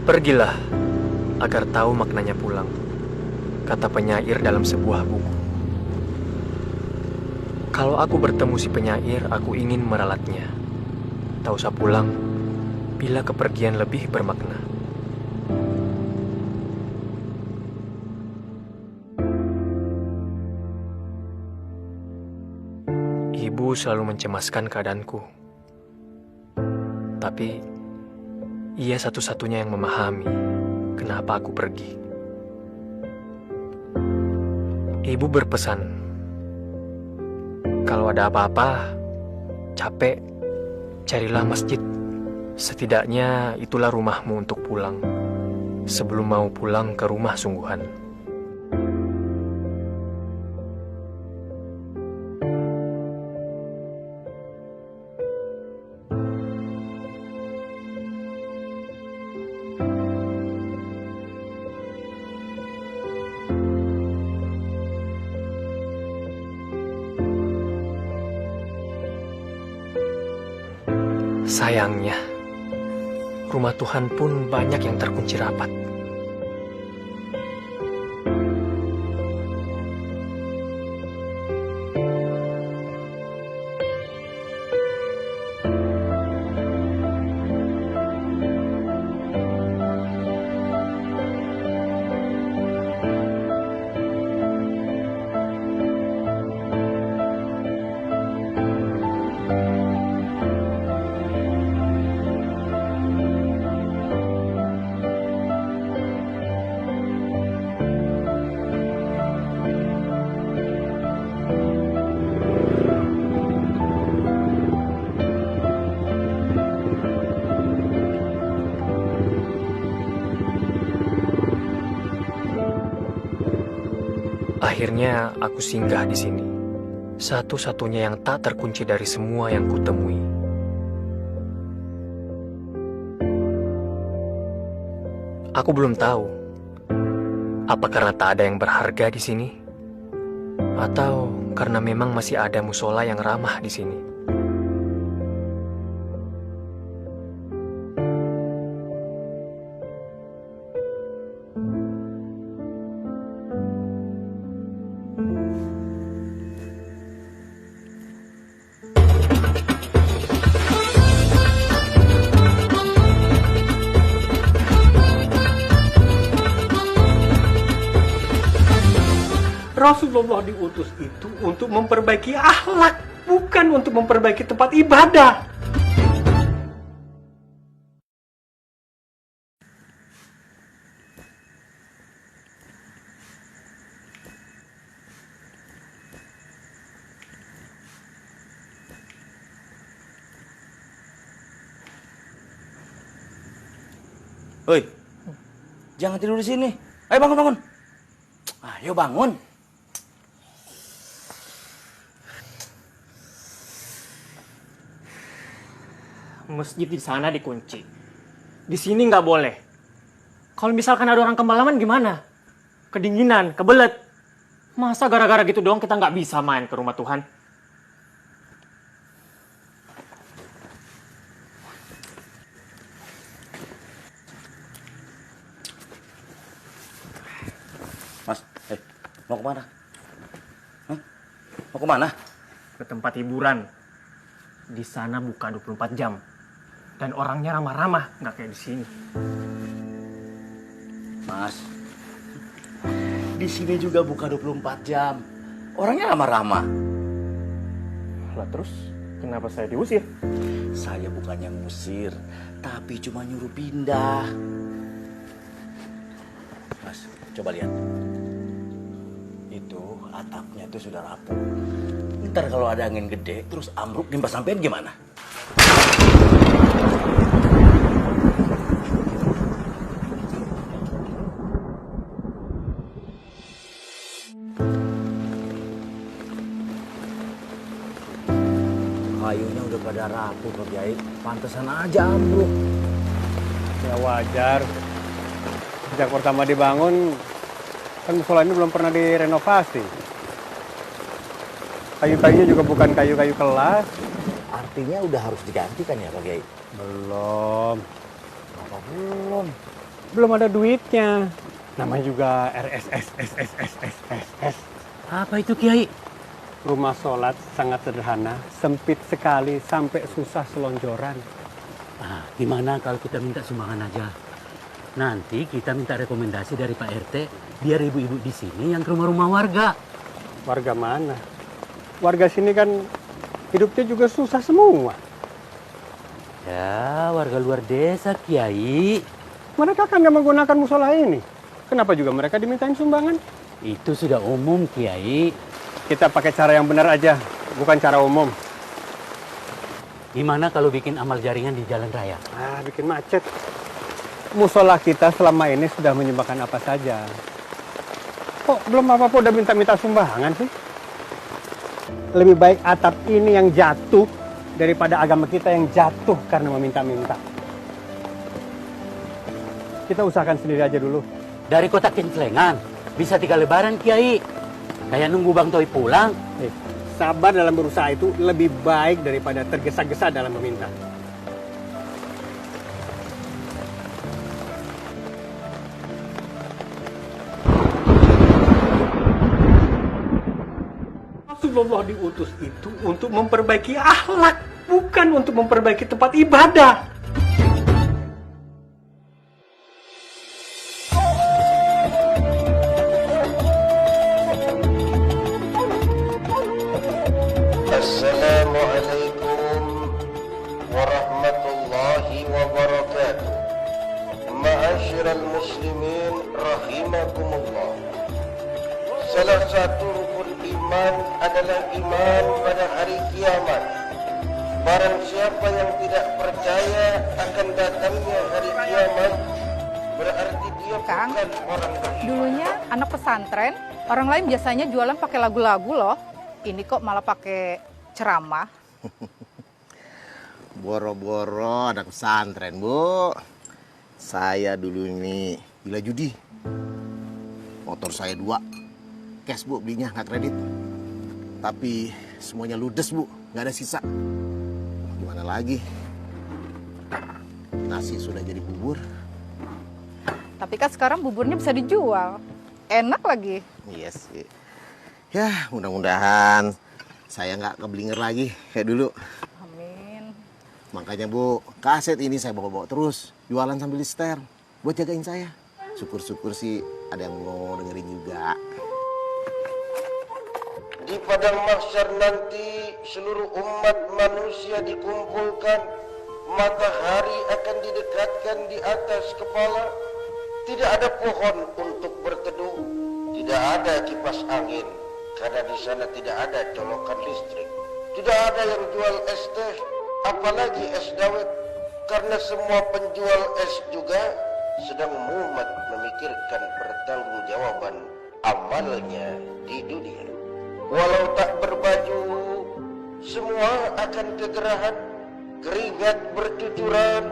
Pergilah agar tahu maknanya pulang, kata penyair dalam sebuah buku. Kalau aku bertemu si penyair, aku ingin meralatnya. Tak usah pulang, bila kepergian lebih bermakna. Ibu selalu mencemaskan keadaanku. Tapi, ia satu-satunya yang memahami kenapa aku pergi. Ibu berpesan, kalau ada apa-apa, capek, carilah masjid. Setidaknya itulah rumahmu untuk pulang, sebelum mau pulang ke rumah sungguhan. Sayangnya, rumah Tuhan pun banyak yang terkunci rapat. Akhirnya aku singgah di sini, satu-satunya yang tak terkunci dari semua yang kutemui. Aku belum tahu, apa karena tak ada yang berharga di sini, atau karena memang masih ada musola yang ramah di sini. Rasulullah diutus itu untuk memperbaiki akhlak, bukan untuk memperbaiki tempat ibadah. Woi, jangan tidur di sini. Ayo bangun, bangun. Ayo bangun. Masjid di sana dikunci. Di sini nggak boleh. Kalau misalkan ada orang kemalaman gimana? Kedinginan, kebelet. Masa gara-gara gitu doang kita nggak bisa main ke rumah Tuhan? Mas, mau kemana? Hah? Mau kemana? Ke tempat hiburan. Di sana buka 24 jam. Dan orangnya ramah-ramah, nggak kayak di sini. Mas, di sini juga buka 24 jam. Orangnya ramah-ramah. Lah terus, kenapa saya diusir? Saya bukannya ngusir, tapi cuma nyuruh pindah. Mas, coba lihat. Itu atapnya itu sudah rapuh. Ntar kalau ada angin gede, terus ambruk nimpa sampean gimana? Kayunya udah pada rapuh, Pak Kiai. Pantesan aja ambruk. Ya wajar. Sejak pertama dibangun, kan musola ini belum pernah direnovasi. Kayu-kayunya juga bukan kayu-kayu kelas. Artinya udah harus diganti kan ya, Pak Kiai? Belum. Apa belum? Belum ada duitnya. Namanya juga RSS. Apa itu Kiai? Rumah sholat sangat sederhana, sempit sekali sampai susah selonjoran. Ah, gimana kalau kita minta sumbangan aja? Nanti kita minta rekomendasi dari Pak RT biar ibu-ibu di sini yang ke rumah-rumah warga. Warga mana? Warga sini kan hidupnya juga susah semua. Ya, warga luar desa Kiai. Mereka kan nggak menggunakan musola ini. Kenapa juga mereka dimintain sumbangan? Itu sudah umum Kiai. Kita pakai cara yang benar aja, bukan cara umum. Gimana kalau bikin amal jaringan di jalan raya? Ah, bikin macet. Musola kita selama ini sudah menyumbangkan apa saja. Kok belum apa-apa udah minta-minta sumbangan sih? Lebih baik atap ini yang jatuh daripada agama kita yang jatuh karena meminta-minta. Kita usahakan sendiri aja dulu. Dari kota Kinclengan, bisa 3 lebaran Kiai. Kayak nunggu Bang Toi pulang. Sabar dalam berusaha itu lebih baik daripada tergesa-gesa dalam meminta. Rasulullah diutus itu untuk memperbaiki akhlak, bukan untuk memperbaiki tempat ibadah. Assalamualaikum warahmatullahi wabarakatuh. Ma'asyiral muslimin rahimakumullah. Salah satu rukun iman adalah iman pada hari kiamat. Barang siapa yang tidak percaya akan datangnya hari kiamat, berarti dia Kang, bukan orang beriman. dulunya anak pesantren, orang lain biasanya jualan pakai lagu-lagu loh. Ini kok malah pakai ceramah. Boro-boro anak pesantren, Bu. Saya dulu ini gila judi. Motor saya 2. Cash, Bu, belinya nggak kredit. Tapi semuanya ludes, Bu. Nggak ada sisa. Gimana lagi? Nasi sudah jadi bubur. Tapi kan sekarang buburnya bisa dijual. Enak lagi. Iya sih. Ya, mudah-mudahan saya nggak keblinger lagi kayak dulu. Amin. Makanya, Bu, kaset ini saya bawa-bawa terus. Jualan sambil di setel. Buat jagain saya. Syukur-syukur sih ada yang mau dengerin juga. Di padang mahsyar nanti seluruh umat manusia dikumpulkan. Matahari akan didekatkan di atas kepala. Tidak ada pohon untuk berteduh. Tidak ada kipas angin. Karena di sana tidak ada colokan listrik. Tidak ada yang jual es teh, apalagi es dawet. Karena semua penjual es juga sedang mumet memikirkan pertanggungjawaban amalnya di dunia. Walau tak berbaju, semua akan kegerahan, keringat bercucuran.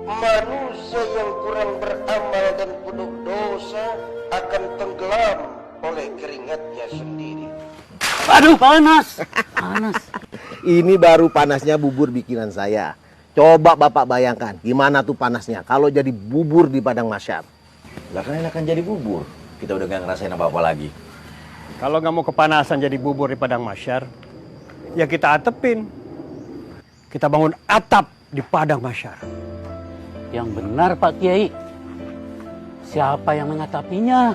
Manusia yang kurang beramal dan penuh dosa akan tenggelam oleh keringatnya sendiri. Aduh, panas. Panas. Ini baru panasnya bubur bikinan saya. Coba Bapak bayangkan, gimana tuh panasnya kalau jadi bubur di padang mahsyar. Lah kan enakan jadi bubur. Kita udah gak ngerasain apa-apa lagi. Kalau nggak mau kepanasan jadi bubur di padang mahsyar, ya kita atepin. Kita bangun atap di padang mahsyar. Yang benar Pak Kiai. Siapa yang mengatapinya?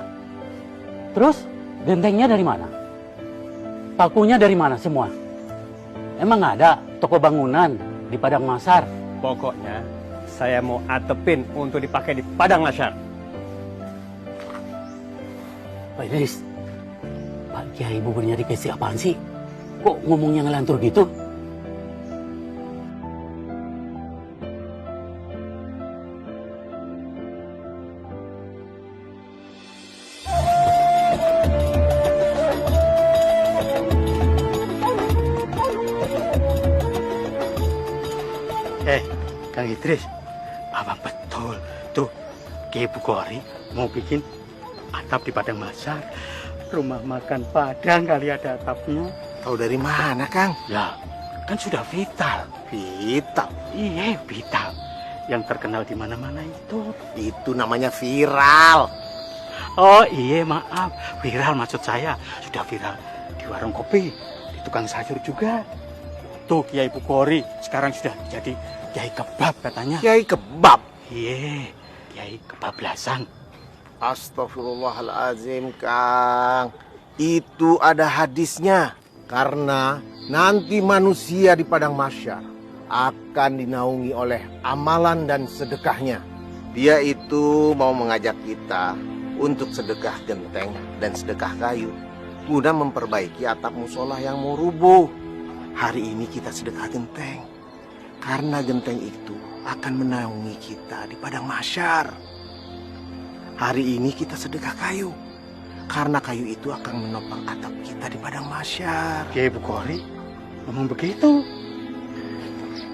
Terus gentengnya dari mana? Pakunya dari mana semua? Emang ada toko bangunan di padang mahsyar? Pokoknya saya mau atepin untuk dipakai di padang mahsyar. Pak Idris, Pak Kiai buburnya dikasih apaan sih? Kok ngomongnya ngelantur gitu? Kang Idris, abang betul. Tuh, Kiai Bukhari mau bikin atap di padang mahsyar. Rumah makan Padang kali ada atapnya. Tahu dari mana, Kang? Ya, kan sudah vital. Vital. Iya, vital. yang terkenal di mana-mana itu. Itu namanya viral. Oh iya, maaf. Viral maksud saya. Sudah viral di warung kopi, di tukang sayur juga. Tuh Kiai Bukhari sekarang sudah jadi Kiai Kebab katanya. Kiai kebab. Iya, Kiai Kebablasan. Astagfirullahalazim, Kang. Itu ada hadisnya. Karena nanti manusia di padang mahsyar akan dinaungi oleh amalan dan sedekahnya. Dia itu mau mengajak kita untuk sedekah genteng dan sedekah kayu guna memperbaiki atap musola yang mau rubuh. Hari ini kita sedekah genteng karena genteng itu akan menaungi kita di padang mahsyar. Hari ini kita sedekah kayu karena kayu itu akan menopang atap kita di padang mahsyar. Kiai Bukhari ngomong begitu.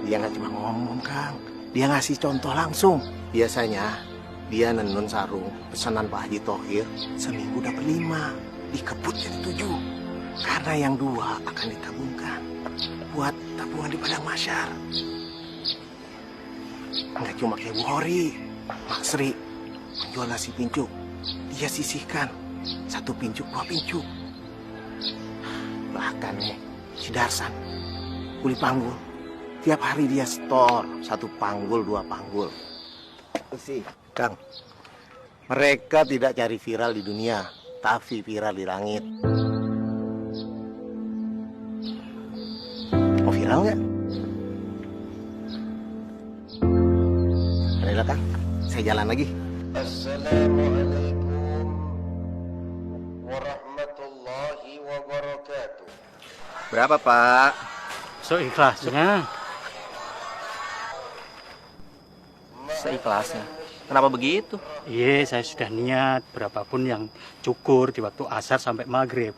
Dia nggak cuma ngomong, Kang. Dia ngasih contoh langsung. Biasanya dia nenun sarung pesanan Pak Haji Thohir seminggu dapat 5, dikebut jadi 7. Karena yang 2 akan ditabungkan buat tabungan di padang mahsyar. Nggak cuma kayak Bukhari, Mak Sri menjual nasi pincuk. Dia sisihkan 1 pincuk 2 pincuk. Bahkan nih si Darsan kuli panggul. Tiap hari dia store 1 panggul 2 panggul. Sih, Kang. Mereka tidak cari viral di dunia, tapi viral di langit. Mau viral nggak? Ayolah, Kang. Saya jalan lagi. Assalamualaikum warahmatullahi wabarakatuh. Berapa, Pak? So ikhlasnya. Seikhlasnya. Kenapa begitu? Iya, saya sudah niat berapapun yang cukur di waktu asar sampai maghrib.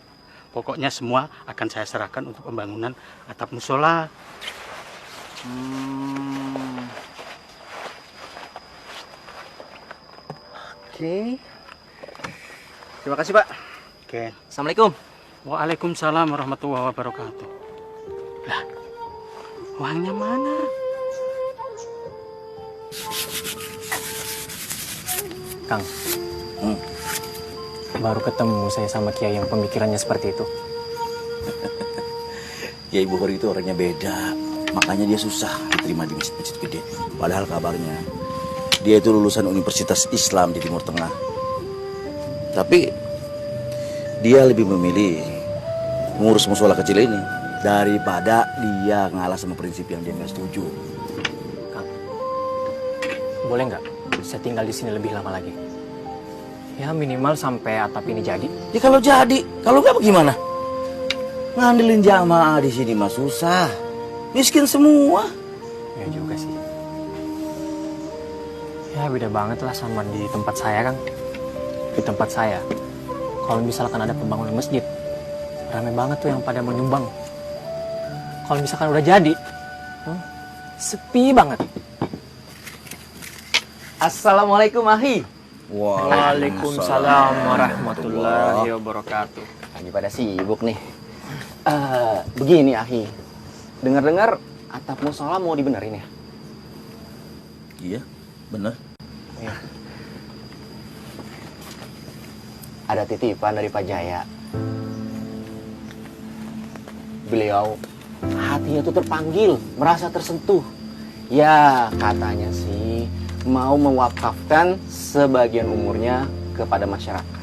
Pokoknya semua akan saya serahkan untuk pembangunan atap musola. Oke. Terima kasih, Pak. Oke. Assalamualaikum. Waalaikumsalam warahmatullahi wabarakatuh. Lah, uangnya mana? Kang, baru ketemu saya sama Kiai yang pemikirannya seperti itu. Kiai Bukhari itu orangnya beda. Makanya dia susah diterima di masjid-masjid gede. Padahal kabarnya dia itu lulusan Universitas Islam di Timur Tengah. Tapi dia lebih memilih mengurus musola kecil ini daripada dia ngalah sama prinsip yang dia nggak setuju. Kang, boleh nggak saya tinggal di sini lebih lama lagi? Ya minimal sampai atap ini jadi. Ya kalau jadi, kalau nggak bagaimana? Ngandelin jamaah di sini mah susah. Miskin semua. Ya juga sih. Ya beda banget lah sama di tempat saya, Kang. Di tempat saya, kalau misalkan ada pembangunan masjid, ramai banget tuh yang pada menyumbang. Kalau misalkan udah jadi, sepi banget. Assalamualaikum, Ahi. Waalaikumsalam warahmatullahi wabarakatuh. Lagi pada sibuk nih. Begini, Ahi. Dengar-dengar atap musola mau dibenerin ya? Iya, bener. Iya. Ada titipan dari Pak Jaya. Beliau hatinya tuh terpanggil, merasa tersentuh. Ya, katanya sih mau mewakafkan sebagian umurnya kepada masyarakat.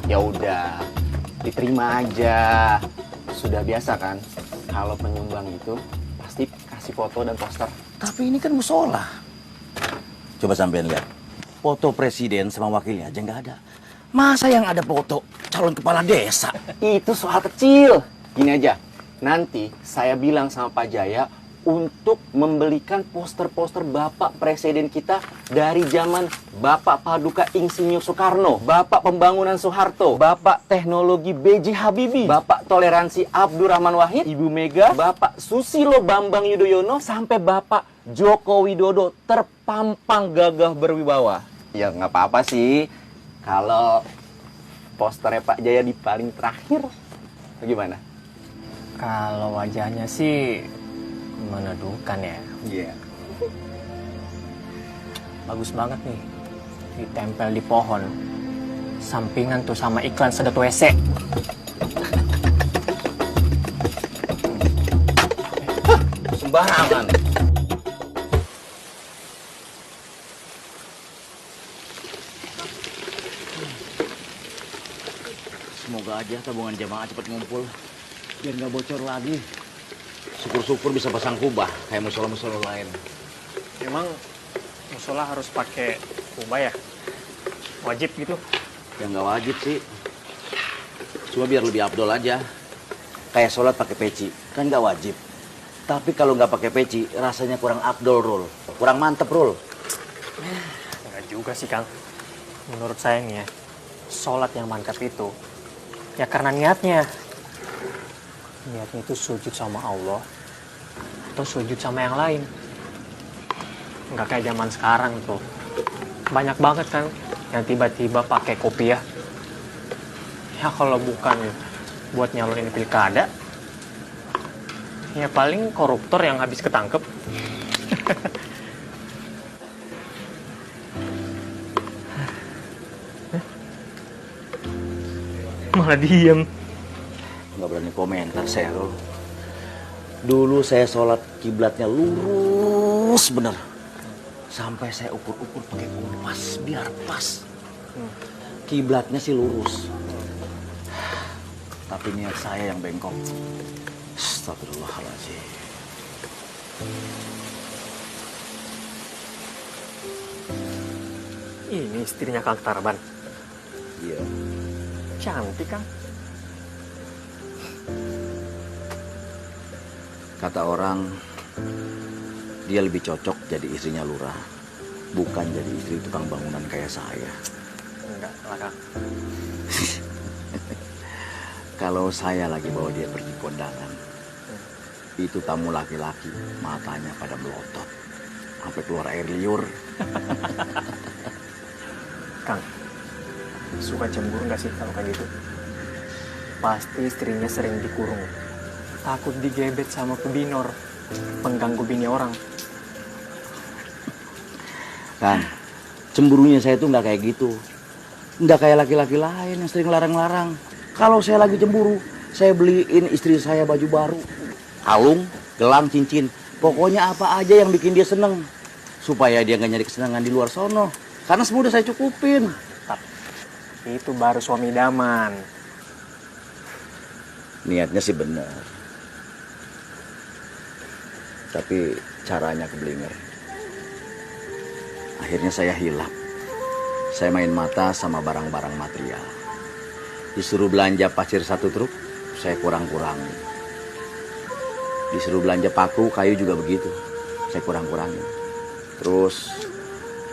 Ya udah, diterima aja. Sudah biasa kan, kalau penyumbang itu pasti kasih foto dan poster. Tapi ini kan musola. Coba sampean lihat. Foto presiden sama wakilnya aja nggak ada. Masa yang ada foto calon kepala desa? Itu soal kecil. Gini aja, nanti saya bilang sama Pak Jaya untuk membelikan poster-poster Bapak Presiden kita dari zaman Bapak Paduka Insinyur Soekarno, Bapak Pembangunan Soeharto, Bapak Teknologi B.J. Habibie, Bapak Toleransi Abdurrahman Wahid, Ibu Mega, Bapak Susilo Bambang Yudhoyono, sampai Bapak Joko Widodo terpampang gagah berwibawa. Ya nggak apa-apa sih kalau posternya Pak Jaya di paling terakhir. Bagaimana? Kalau wajahnya sih meneduhkan ya. Iya. Bagus banget nih. Ditempel di pohon. Sampingan tuh sama iklan sedot WC. Sembarangan. Semoga aja tabungan jamaah cepat ngumpul biar nggak bocor lagi. Syukur-syukur bisa pasang kubah kayak musola-musola lain. Emang musola harus pakai kubah ya? Wajib gitu? Ya nggak wajib sih. Cuma biar lebih afdol aja. Kayak sholat pakai peci, kan nggak wajib. Tapi kalau nggak pakai peci, rasanya kurang afdol, Rul. Kurang mantep, Rul. Enggak juga sih, Kang. Menurut saya nih ya, sholat yang mantap itu ya karena niatnya. Niatnya itu sujud sama Allah atau sujud sama yang lain. Nggak kayak zaman sekarang tuh. Banyak banget kan yang tiba-tiba pakai kopiah. Ya kalau bukan buat nyalonin pilkada, ya paling koruptor yang habis ketangkep. Malah diem. Nggak berani komentar saya, Rul. Dulu saya sholat kiblatnya lurus bener. Sampai saya ukur-ukur pakai kompas biar pas. Kiblatnya sih lurus. Tapi niat saya yang bengkok. Astagfirullahaladzim. Ini istrinya Kang Tarban. Iya. Cantik, Kang. Kata orang, dia lebih cocok jadi istrinya lurah. Bukan jadi istri tukang bangunan kayak saya. Enggak lah, Kang. Kalau saya lagi bawa dia pergi kondangan, itu tamu laki-laki matanya pada melotot. Sampai keluar air liur. Kang, suka cemburu nggak sih kalau kayak gitu? Pasti istrinya sering dikurung. Takut digebet sama pebinor, pengganggu bini orang. Kan, cemburunya saya tuh nggak kayak gitu. Nggak kayak laki-laki lain yang sering larang-larang. Kalau saya lagi cemburu, saya beliin istri saya baju baru. Kalung, gelang, cincin. Pokoknya apa aja yang bikin dia seneng. Supaya dia nggak nyari kesenangan di luar sono. Karena semua udah saya cukupin. Itu baru suami idaman. Niatnya sih benar. Tapi caranya keblinger. Akhirnya saya hilap. Saya main mata sama barang-barang material. Disuruh belanja pasir 1 truk, saya kurang-kurangin. Disuruh belanja paku, kayu juga begitu. Saya kurang-kurangin. Terus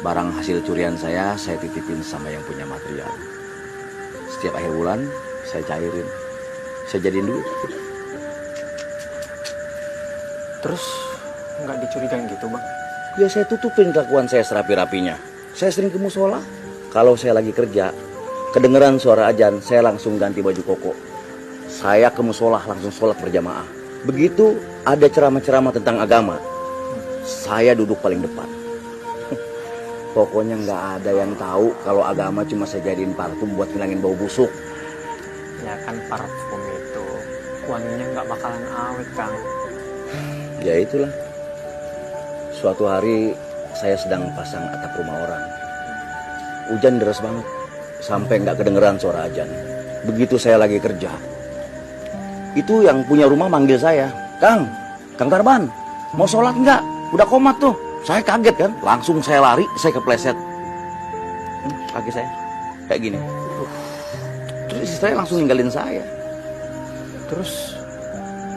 barang hasil curian saya titipin sama yang punya material. Setiap akhir bulan, saya cairin. Saya jadiin duit. Terus nggak dicurigain gitu, Bang? Ya saya tutupin kelakuan saya serapi-rapinya. Saya sering ke musola. Kalau saya lagi kerja, kedengeran suara azan, saya langsung ganti baju koko. Saya ke musola langsung sholat berjamaah. Begitu ada ceramah-ceramah tentang agama, saya duduk paling depan. Pokoknya nggak ada yang tahu kalau agama cuma saya jadiin parfum buat ngilangin bau busuk. Ya kan parfum itu wanginya nggak bakalan awet, Kang. Ya itulah. Suatu hari saya sedang pasang atap rumah orang. Hujan deras banget, sampai nggak kedengeran suara azan. Begitu saya lagi kerja, itu yang punya rumah manggil saya, Kang Tarban, mau sholat nggak? Udah komat tuh. Saya kaget kan, langsung saya lari, saya kepleset. Kaki saya kayak gini. Terus istri saya langsung ninggalin saya. Terus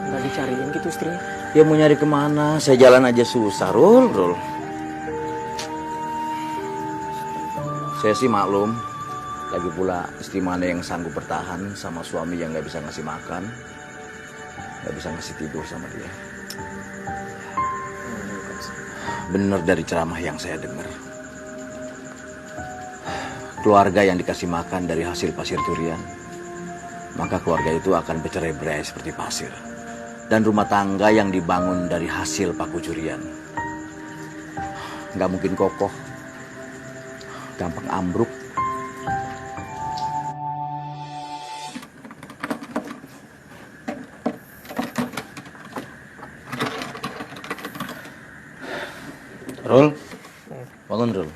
Nggak dicariin gitu istrinya. Ya mau nyari kemana? Saya jalan aja susah, Rul. Saya sih maklum. Lagi pula istri mana yang sanggup bertahan sama suami yang nggak bisa ngasih makan, nggak bisa ngasih tidur sama dia. Bener dari ceramah yang saya dengar. Keluarga yang dikasih makan dari hasil pasir durian, maka keluarga itu akan bercerai-berai seperti pasir. Dan rumah tangga yang dibangun dari hasil paku curian nggak mungkin kokoh, gampang ambruk. Rul, bangun Rul,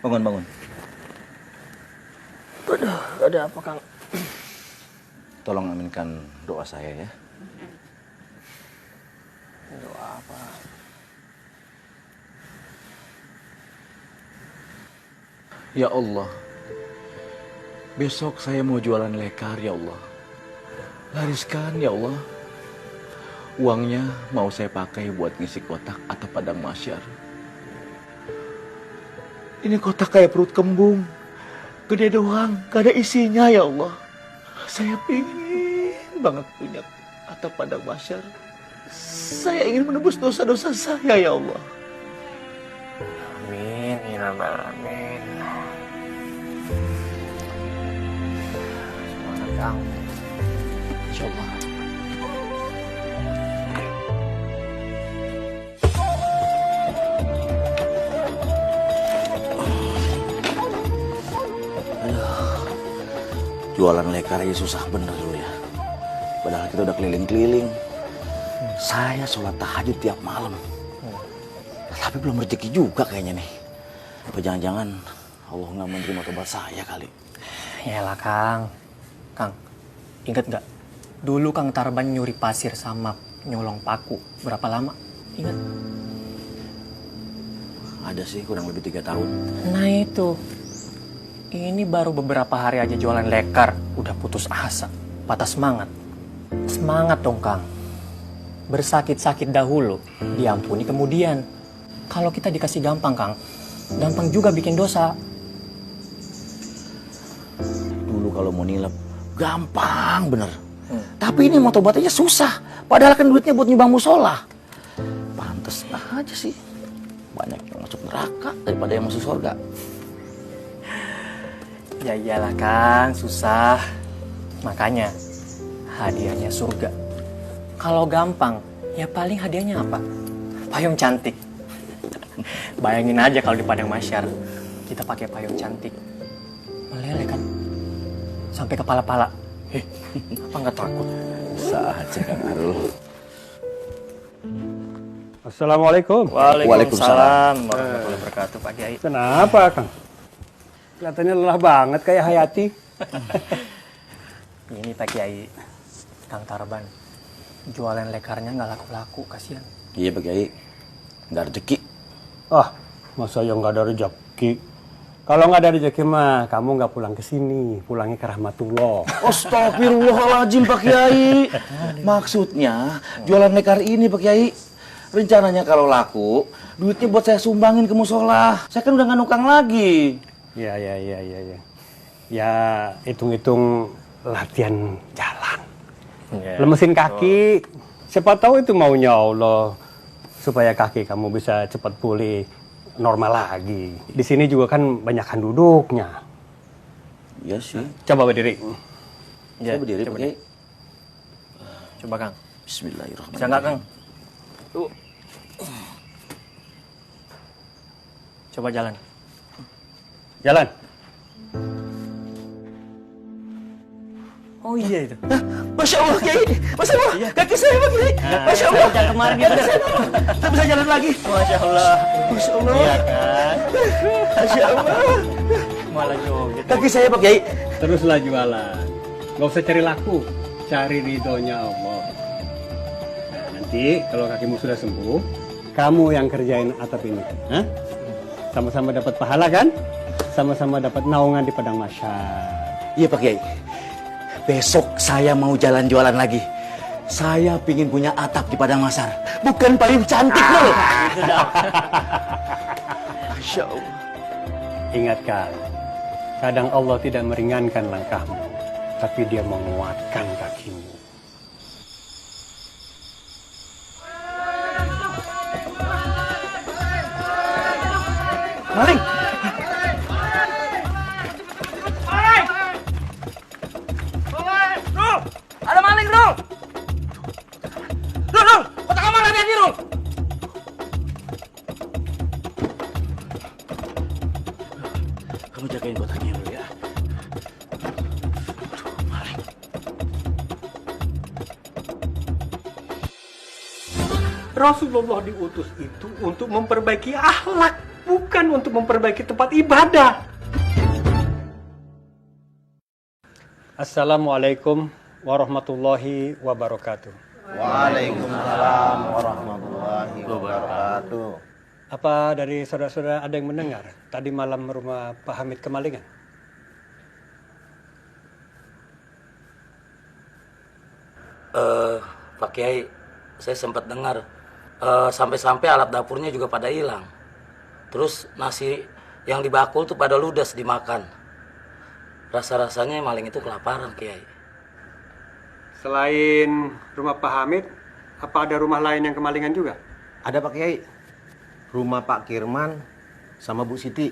bangun. Aduh, ada apa Kang? Tolong aminkan doa saya ya. Doa apa? Ya Allah, besok saya mau jualan lekar ya Allah. Lariskan ya Allah. Uangnya mau saya pakai buat ngisi kotak atau padang masyar. Ini kotak kayak perut kembung. Gede doang, gak ada isinya ya Allah. Saya pingin banget punya atau padang masyar. Saya ingin menebus dosa-dosa saya ya Allah. Amin, ya rabbal alamin. Semangat Kang. Insyaallah. Jualan lekar aja susah bener dulu ya. Padahal kita udah keliling-keliling. Saya sholat tahajud tiap malam. Tapi belum rezeki juga kayaknya nih. Apa jangan-jangan Allah nggak menerima tobat saya kali. Yalah Kang. Kang, ingat nggak? Dulu Kang Tarban nyuri pasir sama nyolong paku. Berapa lama? Ingat? Ada sih kurang lebih 3 tahun. Nah itu. Ini baru beberapa hari aja jualan lekar, udah putus asa, patah semangat. Semangat dong Kang. Bersakit-sakit dahulu, diampuni kemudian. Kalau kita dikasih gampang Kang, gampang juga bikin dosa. Dulu kalau mau nilep, gampang bener. Tapi ini mau tobat aja susah. Padahal kan duitnya buat nyumbang musola. Pantes aja sih. Banyak yang masuk neraka daripada yang masuk surga. Ya iyalah Kang, susah. Makanya hadiahnya surga. Kalau gampang, ya paling hadiahnya apa? Payung cantik. Bayangin aja kalau di padang masyar kita pakai payung cantik. Meleleh kan? Sampai kepala-pala. Apa nggak takut? Saja Kang Arul. Assalamualaikum. Waalaikumsalam warahmatullahi wabarakatuh Pak Kiai. Kenapa, Kang? Kelihatannya lelah banget kayak Hayati. Ini Pak Kiai, Kang Tarban. Jualan lekarnya nggak laku-laku, kasihan. Iya Pak Kiai, nggak rezeki. Ah, masa yang nggak ada rezeki? Kalau nggak ada rezeki mah, kamu nggak pulang ke sini, pulangnya ke Rahmatullah. Astagfirullahaladzim Pak Kiai. Maksudnya jualan lekar ini Pak Kiai. Rencananya kalau laku, duitnya buat saya sumbangin ke musola. Saya kan udah nggak nukang lagi. Ya. Ya, hitung-hitung latihan jalan. Lemesin kaki. Siapa tahu itu maunya Allah. Supaya kaki kamu bisa cepat pulih normal lagi. Di sini juga kan banyakan duduknya. Iya sih. Coba berdiri. Saya berdiri Pak Kiai. Coba Kang. Bismillahirrahmanirrahim. Bisa nggak Kang? Tuh. Coba jalan. Jalan. Oh iya itu. Masya Allah Kiai, Masya Allah, kaki saya Pak Kiai. Masya Allah. Sejak kemarin dia bener. Saya bisa jalan lagi. Masya Allah. Masya Allah. Iya kan? Masya Allah. Malah joget. Kaki saya Pak Kiai. Teruslah jualan. Nggak usah cari laku. Cari ridhonya Allah. Nah, nanti kalau kakimu sudah sembuh, kamu yang kerjain atap ini. Hah? Sama-sama dapat pahala kan? Sama-sama dapat naungan di padang masyar. Iya Pak Kiai. Besok saya mau jalan jualan lagi. Saya pingin punya atap di Padang Masar. Bukan payung cantik loh. Masya Allah. Ingat Kal, kadang Allah tidak meringankan langkahmu, tapi Dia menguatkan kakimu. Maling! Ada maling, Rul! Rul! Kotak amal hati-hati, Rul! Kamu jagain kotaknya dulu ya. Rasulullah diutus itu untuk memperbaiki akhlak, bukan untuk memperbaiki tempat ibadah. Assalamualaikum warahmatullahi wabarakatuh. Waalaikumsalam warahmatullahi wabarakatuh. Apa dari saudara-saudara ada yang mendengar tadi malam rumah Pak Hamid kemalingan? Pak Kiai, saya sempat dengar sampai-sampai alat dapurnya juga pada hilang. Terus nasi yang dibakul tuh pada ludes dimakan. Rasa-rasanya maling itu kelaparan, Kiai. Selain rumah Pak Hamid, apa ada rumah lain yang kemalingan juga? Ada Pak Kiai. Rumah Pak Kirman sama Bu Siti.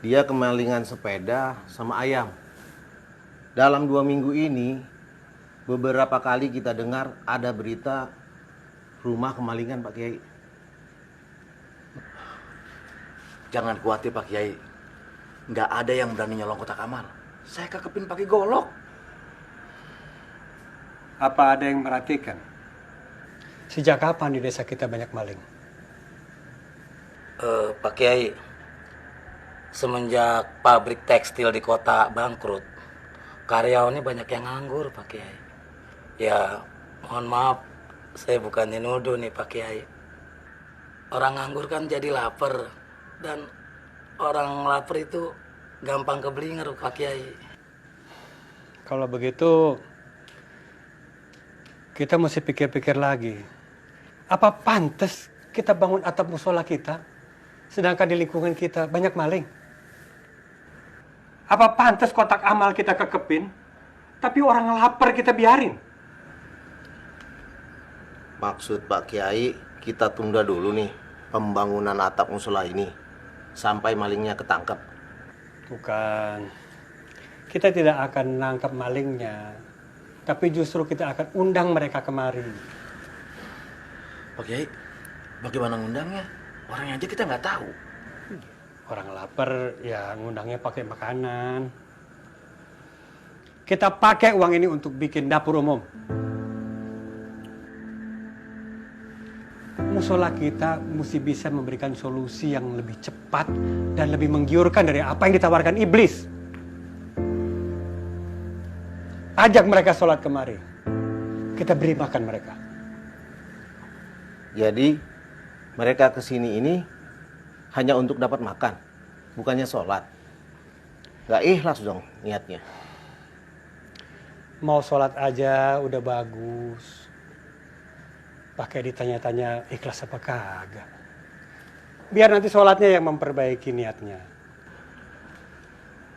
Dia kemalingan sepeda sama ayam. Dalam 2 minggu ini, beberapa kali kita dengar ada berita rumah kemalingan Pak Kiai. Jangan khawatir Pak Kiai. Nggak ada yang berani nyolong kotak amal. Saya kekepin pakai golok. Apa ada yang merhatikan? Sejak kapan di desa kita banyak maling? Pak Kiai, semenjak pabrik tekstil di kota bangkrut, karyawannya banyak yang nganggur, Pak Kiai. Ya, mohon maaf, saya bukan nuduh nih Pak Kiai. Orang nganggur kan jadi lapar, dan orang lapar itu gampang keblinger, Pak Kiai. Kalau begitu, kita mesti pikir-pikir lagi. Apa pantas kita bangun atap musola kita, sedangkan di lingkungan kita banyak maling? Apa pantas kotak amal kita kekepin, tapi orang lapar kita biarin? Maksud Pak Kiai, kita tunda dulu nih pembangunan atap musola ini sampai malingnya ketangkep. Bukan. Kita tidak akan nangkap malingnya, tapi justru kita akan undang mereka kemari. Pak Kiai, bagaimana ngundangnya? Orangnya aja kita nggak tahu. Orang lapar, ya ngundangnya pakai makanan. Kita pakai uang ini untuk bikin dapur umum. Musola kita mesti bisa memberikan solusi yang lebih cepat dan lebih menggiurkan dari apa yang ditawarkan iblis. Ajak mereka sholat kemari. Kita beri makan mereka. Jadi mereka kesini ini hanya untuk dapat makan, bukannya sholat. Gak ikhlas dong niatnya. Mau sholat aja udah bagus. Pakai ditanya-tanya ikhlas apa kagak. Biar nanti sholatnya yang memperbaiki niatnya.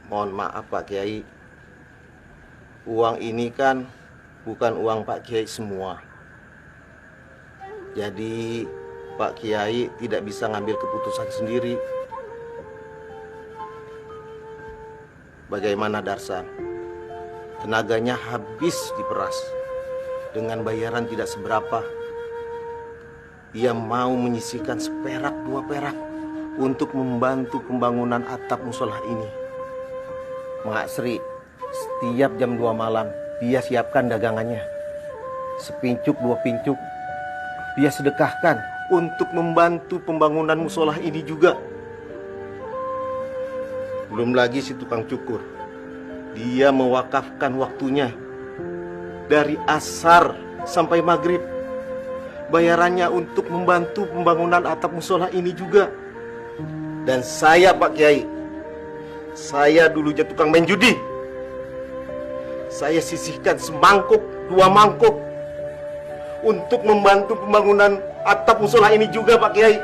Mohon maaf Pak Kiai, uang ini kan bukan uang Pak Kiai semua. Jadi Pak Kiai tidak bisa ngambil keputusan sendiri. Bagaimana Darsan? Tenaganya habis diperas. Dengan bayaran tidak seberapa. Dia mau menyisihkan seperak 2 perak untuk membantu pembangunan atap musola ini. Mak Sri, setiap jam 2 malam dia siapkan dagangannya. Sepincuk 2 pincuk dia sedekahkan untuk membantu pembangunan musola ini juga. Belum lagi si tukang cukur. Dia mewakafkan waktunya dari asar sampai maghrib. Bayarannya untuk membantu pembangunan atap musola ini juga. Dan saya Pak Kiai, saya dulunya tukang main judi. Saya sisihkan semangkuk, 2 mangkuk untuk membantu pembangunan atap musola ini juga, Pak Kiai.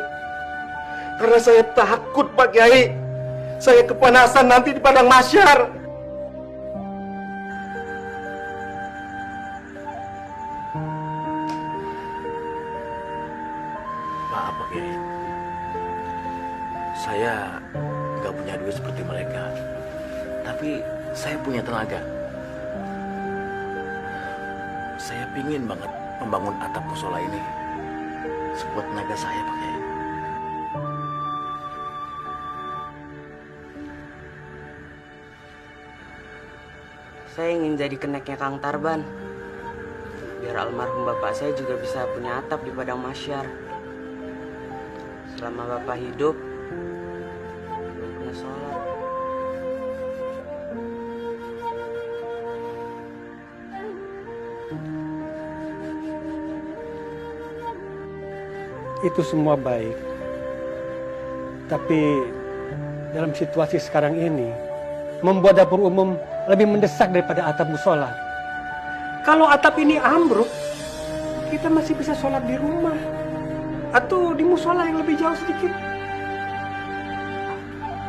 Karena saya takut, Pak Kiai, saya kepanasan nanti di padang mahsyar. Maaf Pak Kiai, saya nggak punya duit seperti mereka, tapi saya punya tenaga. Saya pingin banget membangun atap musola ini sekuat tenaga saya, Pak Kiai. Saya ingin jadi keneknya Kang Tarban, biar almarhum bapak saya juga bisa punya atap di padang mahsyar. Selama bapak hidup, belum pernah sholat. Itu semua baik. Tapi dalam situasi sekarang ini, membuat dapur umum lebih mendesak daripada atap musola. Kalau atap ini ambruk, kita masih bisa sholat di rumah. Atau di musola yang lebih jauh sedikit.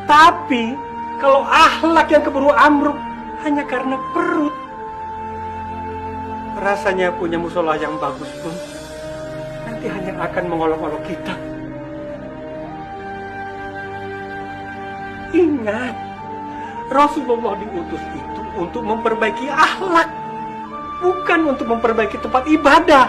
Tapi, kalau akhlak yang keburu ambruk hanya karena perut, rasanya punya musola yang bagus pun nanti hanya akan mengolok-olok kita. Ingat, Rasulullah diutus itu untuk memperbaiki akhlak, bukan untuk memperbaiki tempat ibadah.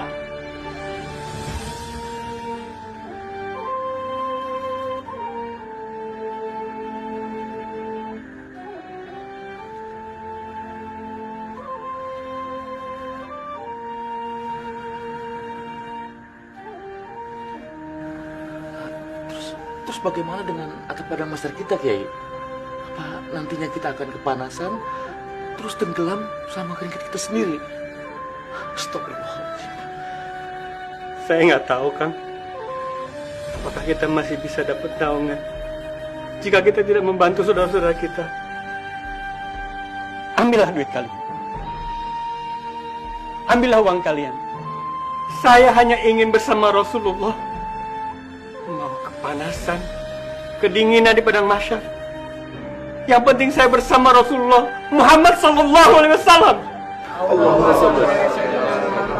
Terus bagaimana dengan atap padang mahsyar kita, Kiai? Apa nantinya kita akan kepanasan, terus tenggelam sama keringat kita sendiri? Astagfirullahaladzim. Saya nggak tahu, Kang. Apakah kita masih bisa dapat naungan jika kita tidak membantu saudara-saudara kita? Ambillah duit kalian. Ambillah uang kalian. Saya hanya ingin bersama Rasulullah. Mau kepanasan, kedinginan di padang mahsyar. Yang penting saya bersama Rasulullah Muhammad sallallahu alaihi wasallam. Allahumma shalli ala sayyidina Muhammad.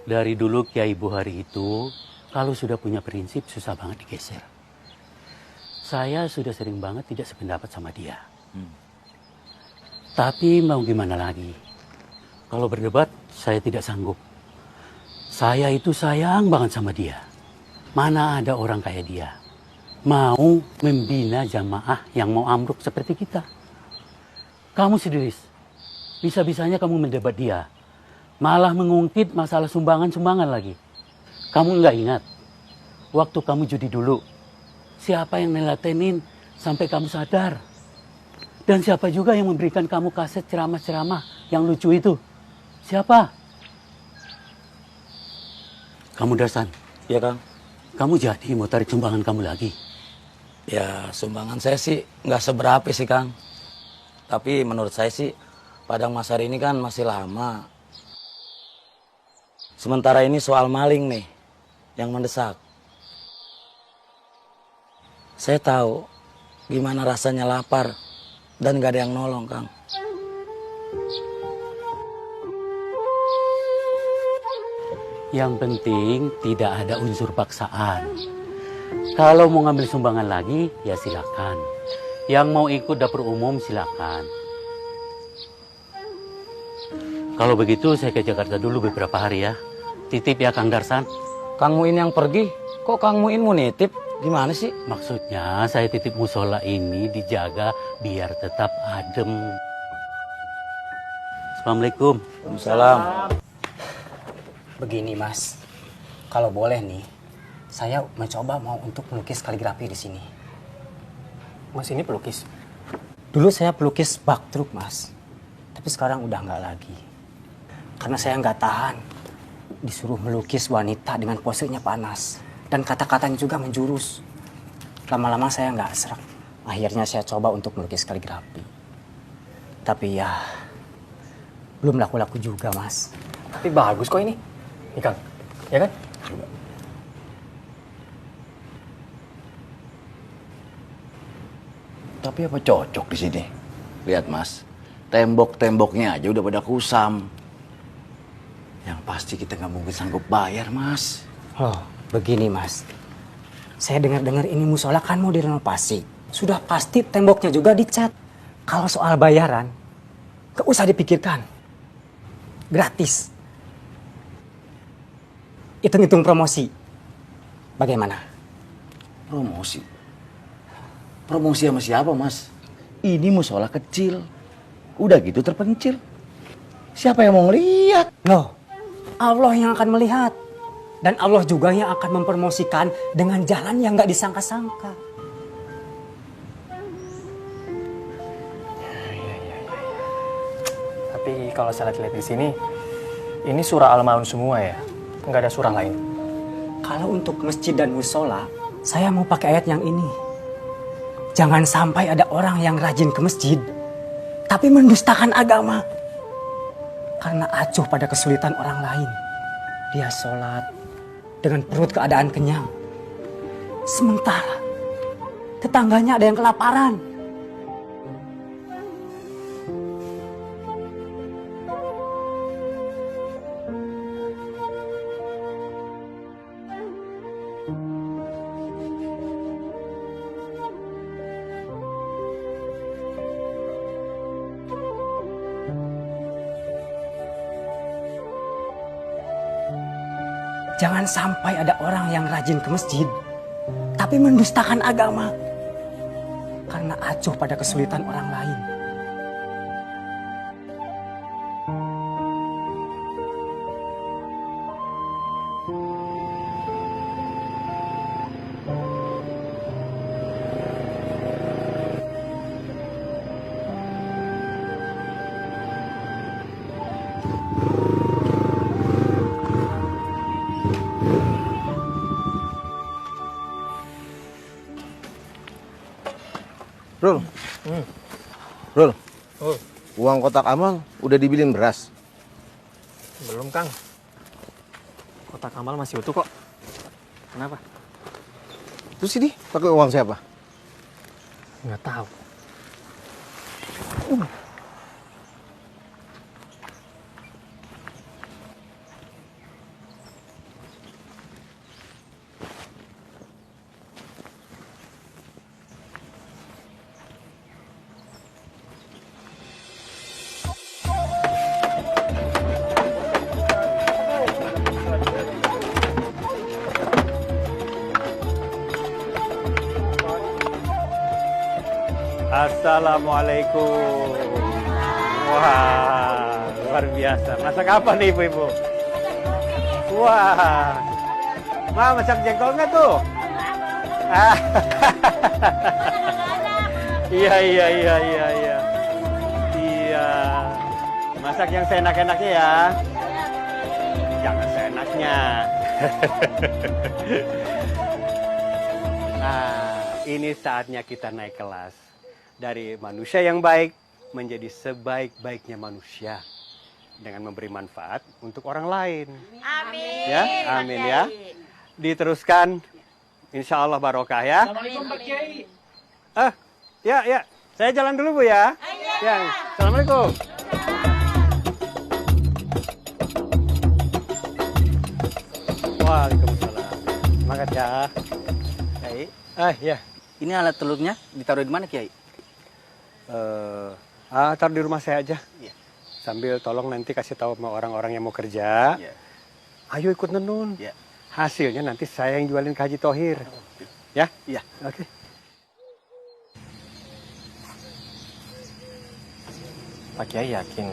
Dari dulu Kiai Buhari itu, kalau sudah punya prinsip susah banget digeser. Saya sudah sering banget tidak sependapat sama dia. Tapi mau gimana lagi? Kalau berdebat, saya tidak sanggup. Saya itu sayang banget sama dia. Mana ada orang kayak dia mau membina jamaah yang mau ambruk seperti kita. Kamu sendiri, bisa-bisanya kamu mendebat dia. Malah mengungkit masalah sumbangan-sumbangan lagi. Kamu nggak ingat, waktu kamu judi dulu, siapa yang nelatenin sampai kamu sadar? Dan siapa juga yang memberikan kamu kaset ceramah-ceramah yang lucu itu? Siapa? Kamu Darsan? Iya, Kang. Kamu jadi mau tarik sumbangan kamu lagi? Ya, sumbangan saya sih nggak seberapa sih, Kang. Tapi menurut saya sih, padang mahsyar ini kan masih lama. Sementara ini soal maling nih, yang mendesak. Saya tahu gimana rasanya lapar dan gak ada yang nolong, Kang. Yang penting tidak ada unsur paksaan. Kalau mau ngambil sumbangan lagi, ya silakan. Yang mau ikut dapur umum silakan. Kalau begitu saya ke Jakarta dulu beberapa hari ya. Titip ya Kang Darsan. Kang Muin yang pergi, kok Kang Muin mau nitip? Gimana sih? Maksudnya saya titip musola ini dijaga biar tetap adem. Assalamualaikum. Waalaikumsalam. Begini Mas, kalau boleh nih, saya mencoba mau untuk melukis kaligrafi di sini. Mas ini pelukis? Dulu saya pelukis bak truk, Mas. Tapi sekarang udah nggak lagi. Karena saya nggak tahan disuruh melukis wanita dengan posenya panas. Dan kata-katanya juga menjurus. Lama-lama saya nggak serak. Akhirnya saya coba untuk melukis kaligrafi. Tapi ya, belum laku-laku juga, Mas. Tapi bagus kok ini. Nih Kang, ya kan? Tapi apa cocok di sini? Lihat Mas, tembok-temboknya aja udah pada kusam. Yang pasti kita nggak mungkin sanggup bayar, Mas. Oh, begini, Mas. Saya dengar-dengar ini musola kan mau direnovasi. Sudah pasti temboknya juga dicat. Kalau soal bayaran, gak usah dipikirkan. Gratis. Hitung-hitung promosi. Bagaimana? Promosi? Promosi sama siapa, Mas? Ini musola kecil. Udah gitu terpencil. Siapa yang mau ngeliat? Loh, Allah yang akan melihat. Dan Allah juga yang akan mempromosikan dengan jalan yang gak disangka-sangka. Tapi kalau saya lihat di sini, ini surah Al-Maun semua ya? Nggak ada surah lain? Kalau untuk masjid dan musola, saya mau pakai ayat yang ini. Jangan sampai ada orang yang rajin ke masjid, tapi mendustakan agama. Karena acuh pada kesulitan orang lain. Dia sholat dengan perut keadaan kenyang. Sementara tetangganya ada yang kelaparan. Jangan sampai ada orang yang rajin ke masjid, tapi mendustakan agama. Karena acuh pada kesulitan orang lain. Rul, Rul, uang kotak amal udah dibilin beras? Belum Kang. Kotak amal masih utuh kok. Kenapa? Terus ini pakai uang siapa? Nggak tahu. Assalamualaikum. Wah, luar biasa. Masak apa nih ibu-ibu? Wah, Ma masak jengkol nggak tuh? Ah, iya. Iya, masak yang seenak-enaknya ya. Jangan seenaknya. Nah, ini saatnya kita naik kelas. Dari manusia yang baik menjadi sebaik-baiknya manusia dengan memberi manfaat untuk orang lain. Amin. Ya, amin ya. Diteruskan, insya Allah barokah ya. Assalamualaikum Pak Kiai. Ya. Saya jalan dulu Bu ya. Ya, assalamualaikum. Waalaikumsalam. Semangat ya. Kiai. Ya. Ini alat telurnya ditaruh di mana, Kiai? Taruh di rumah saya aja. Iya. Sambil tolong nanti kasih tahu sama orang-orang yang mau kerja. Iya. Ayo ikut nenun. Iya. Hasilnya nanti saya yang jualin ke Haji Tohir. Ya? Iya. Oke. Pak Kiai yakin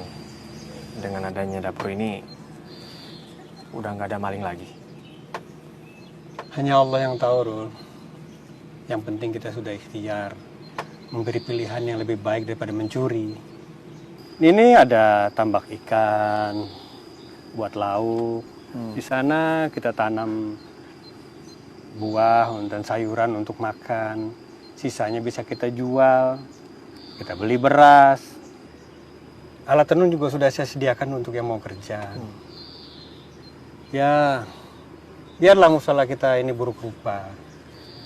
dengan adanya dapur ini udah nggak ada maling lagi? Hanya Allah yang tahu, Rul. Yang penting kita sudah ikhtiar. memberi pilihan yang lebih baik daripada mencuri. Ini ada tambak ikan buat lauk. Di sana kita tanam buah dan sayuran untuk makan. Sisanya bisa kita jual. Kita beli beras. Alat tenun juga sudah saya sediakan untuk yang mau kerja. Ya, biarlah musola kita ini buruk rupa,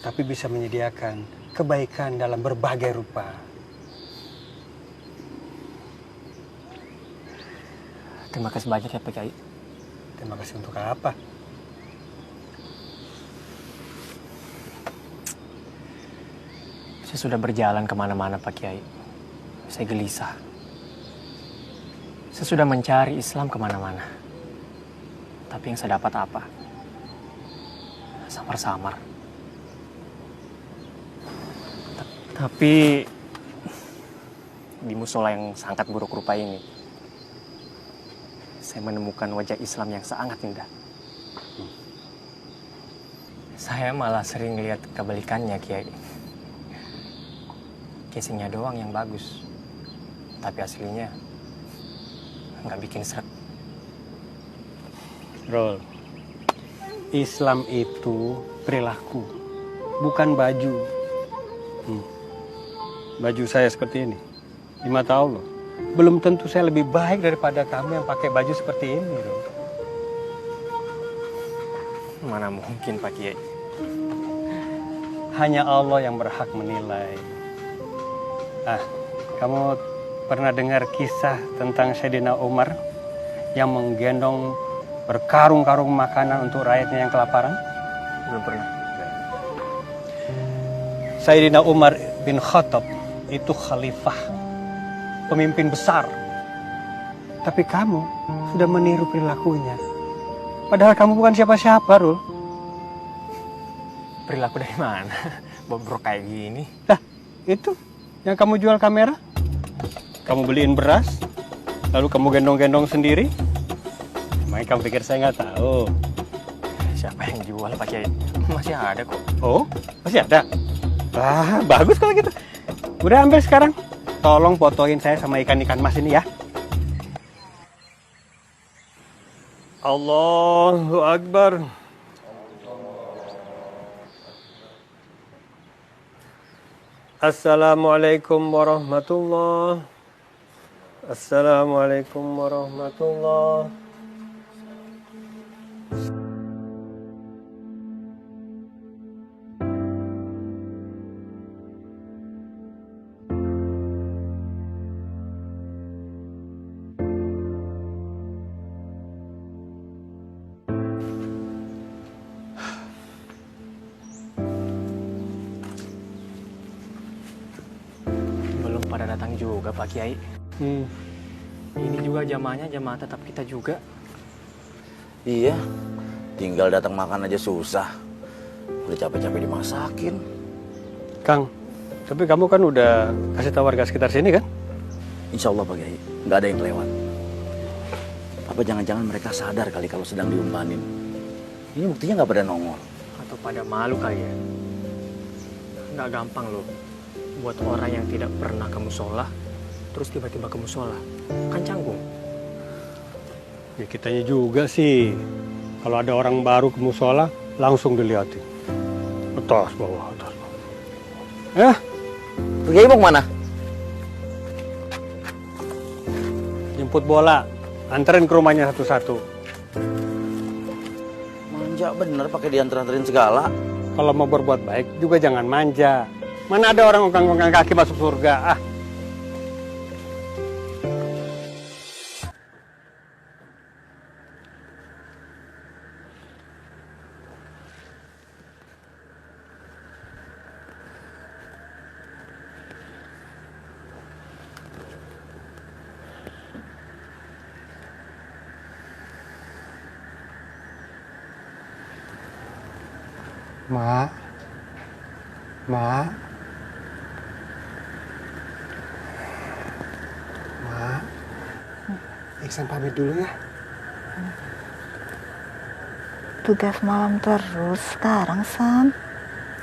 tapi bisa menyediakan kebaikan dalam berbagai rupa. Terima kasih banyak ya Pak Kiai. Terima kasih untuk apa? Saya sudah berjalan kemana-mana Pak Kiai. Saya gelisah. Saya sudah mencari Islam kemana-mana. Tapi yang saya dapat apa? Samar-samar. Tapi di musola yang sangat buruk rupa ini, saya menemukan wajah Islam yang sangat indah. Saya malah sering lihat kebalikannya, Kiai. Casingnya doang yang bagus, tapi aslinya nggak bikin seret. Rol, Islam itu perilaku, bukan baju. Baju saya seperti ini, di mata Allah. Belum tentu saya lebih baik daripada kamu yang pakai baju seperti ini, Rol. Mana mungkin, Pak Kiai. Hanya Allah yang berhak menilai. Kamu pernah dengar kisah tentang Sayyidina Umar yang menggendong berkarung-karung makanan untuk rakyatnya yang kelaparan? Belum pernah. Sayyidina Umar bin Khattab itu khalifah, pemimpin besar. Tapi kamu sudah meniru perilakunya. Padahal kamu bukan siapa-siapa, Rul. Perilaku dari mana? Bobrok kayak gini. Nah, itu yang kamu jual kamera. Kamu beliin beras, lalu kamu gendong-gendong sendiri. Emangnya kamu pikir saya nggak tahu? Siapa yang jual, Pak Kiai? Masih ada kok. Oh, masih ada? Wah, bagus kalau gitu. Udah ambil sekarang. Tolong fotoin saya sama ikan-ikan mas ini ya. Allahu Akbar. Assalamualaikum warahmatullahi. Assalamualaikum warahmatullahi. Belum pada datang juga, Pak Kiai. Ini juga jamaahnya jamaah tetap kita juga. Iya, tinggal datang makan aja susah. Udah capek-capek dimasakin. Kang, tapi kamu kan udah kasih tahu warga sekitar sini kan? Insya Allah Pak Kiai, nggak ada yang kelewat. Apa jangan-jangan mereka sadar kali kalau sedang diumbanin? Ini buktinya nggak pada nongol. Atau pada malu kali ya? Nggak gampang loh buat orang yang tidak pernah ke musola, terus tiba-tiba ke musola. Kan canggung. Ya kitanya juga sih. Kalau ada orang baru ke musola, langsung dilihatin. Atas bawah, atas bawah. Pak Kiai mau kemana? Jemput bola. Anterin ke rumahnya satu-satu. Manja bener pakai diantar-anterin segala. Kalau mau berbuat baik juga jangan manja. Mana ada orang ongkang-ongkang kaki masuk surga? Mak. Mak. Mak. Iksan pamit dulu ya. Tugas malam terus sekarang, Sam.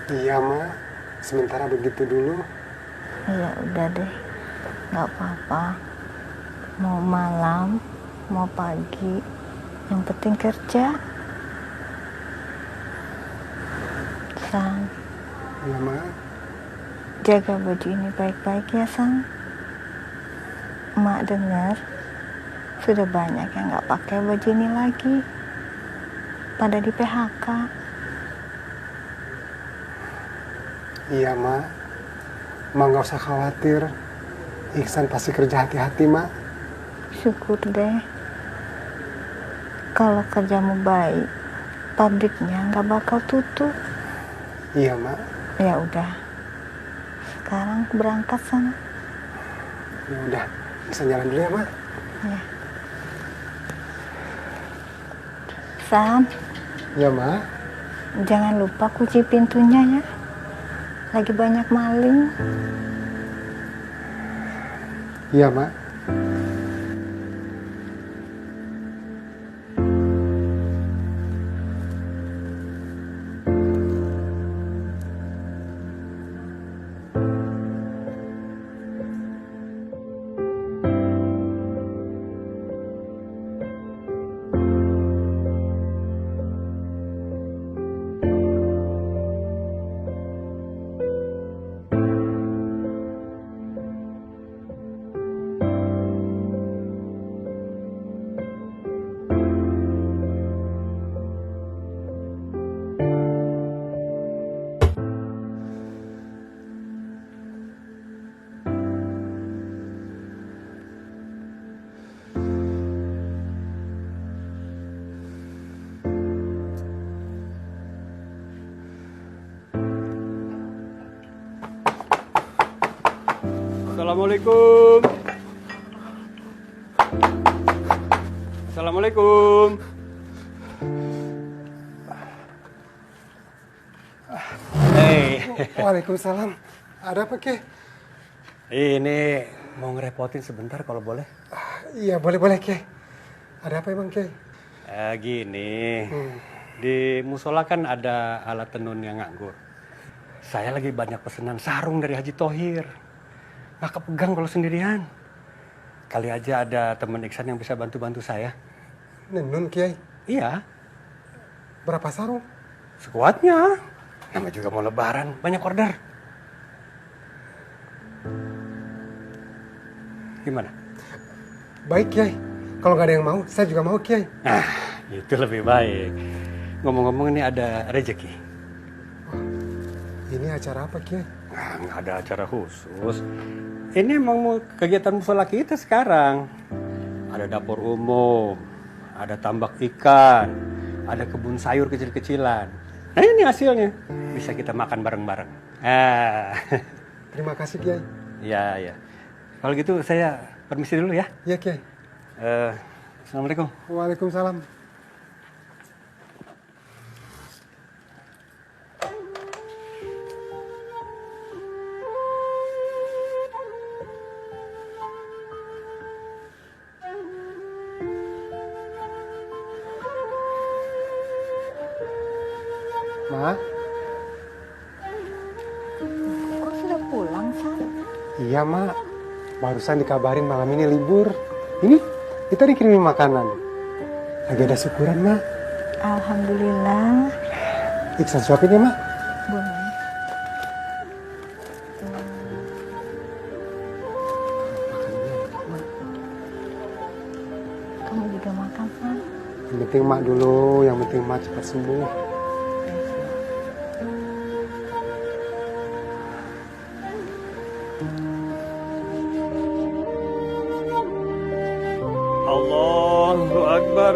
Iya, Mak. Sementara begitu dulu. Ya udah deh, nggak apa-apa. Mau malam, mau pagi, yang penting kerja. Sang, Iya, Ma. jaga baju ini baik-baik ya, Sang. Mak dengar sudah banyak yang nggak pakai baju ini lagi, pada di PHK. Iya, Ma. Ma nggak usah khawatir. Iksan pasti kerja hati-hati, Ma. Syukur deh. Kalau kerjamu baik, pabriknya nggak bakal tutup. Iya, Ma. Ya udah. Sekarang berangkat sana. Ya udah, Iksan jalan dulu ya, Ma. Ya. Sam, Ya, Ma. jangan lupa kunci pintunya ya. Lagi banyak maling. Iya, Ma. Assalamualaikum. Assalamualaikum. Hei. Waalaikumsalam. Ada apa, Ki? Ini mau ngerepotin sebentar kalau boleh. Iya, boleh-boleh, Ki. Ada apa emang, Ki? Gini, di musola kan ada alat tenun yang nganggur. Saya lagi banyak pesanan sarung dari Haji Thohir. Nggak kepegang kalau sendirian. Kali aja ada teman Iksan yang bisa bantu-bantu saya. Nenun, Kiai? Iya. Berapa sarung? Sekuatnya. Namanya juga mau lebaran, banyak order. Gimana? Baik, Kiai. Kalau nggak ada yang mau, saya juga mau, Kiai. Nah, itu lebih baik. Ngomong-ngomong ini ada rezeki. Ini acara apa, Kiai? Nah, nggak ada acara khusus. Ini emang mau kegiatan musola kita sekarang. Ada dapur umum, ada tambak ikan, ada kebun sayur kecil-kecilan. Nah ini hasilnya, bisa kita makan bareng-bareng. Terima kasih, Kiai. Ya, ya. Kalau gitu saya permisi dulu ya. Iya, Kiai. Assalamualaikum. Waalaikumsalam. Ma? Kok sudah pulang, San? Iya, Ma. Barusan dikabarin malam ini libur. Ini, kita dikirimin makanan. Lagi ada syukuran, Ma. Alhamdulillah. Iksan suapin ya, Ma? Boleh. Kamu juga makan, San? Yang penting Mak dulu, yang penting Mak cepat sembuh. Allahu Akbar.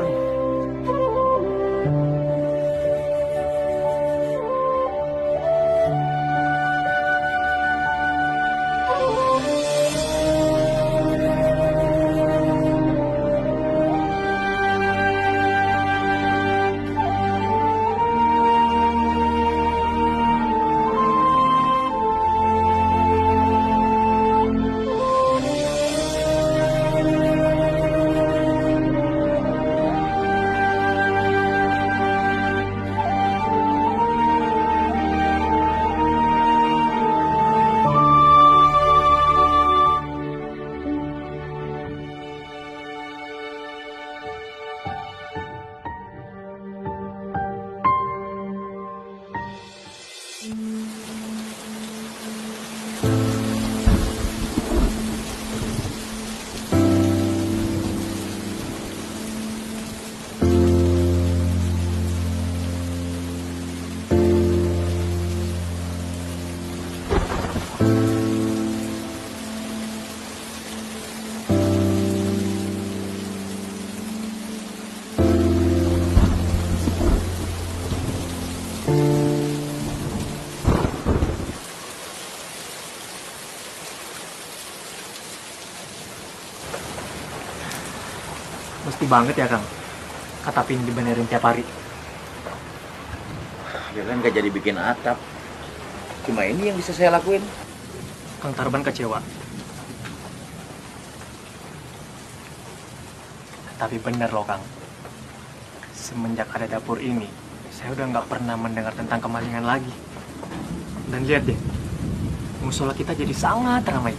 Mesti banget ya Kang, atap ini dibenerin tiap hari. Ya kan gak jadi bikin atap. Cuma ini yang bisa saya lakuin. Kang Tarban kecewa. Tapi bener loh Kang, semenjak ada dapur ini, saya udah nggak pernah mendengar tentang kemalingan lagi. Dan lihat deh, musola kita jadi sangat ramai.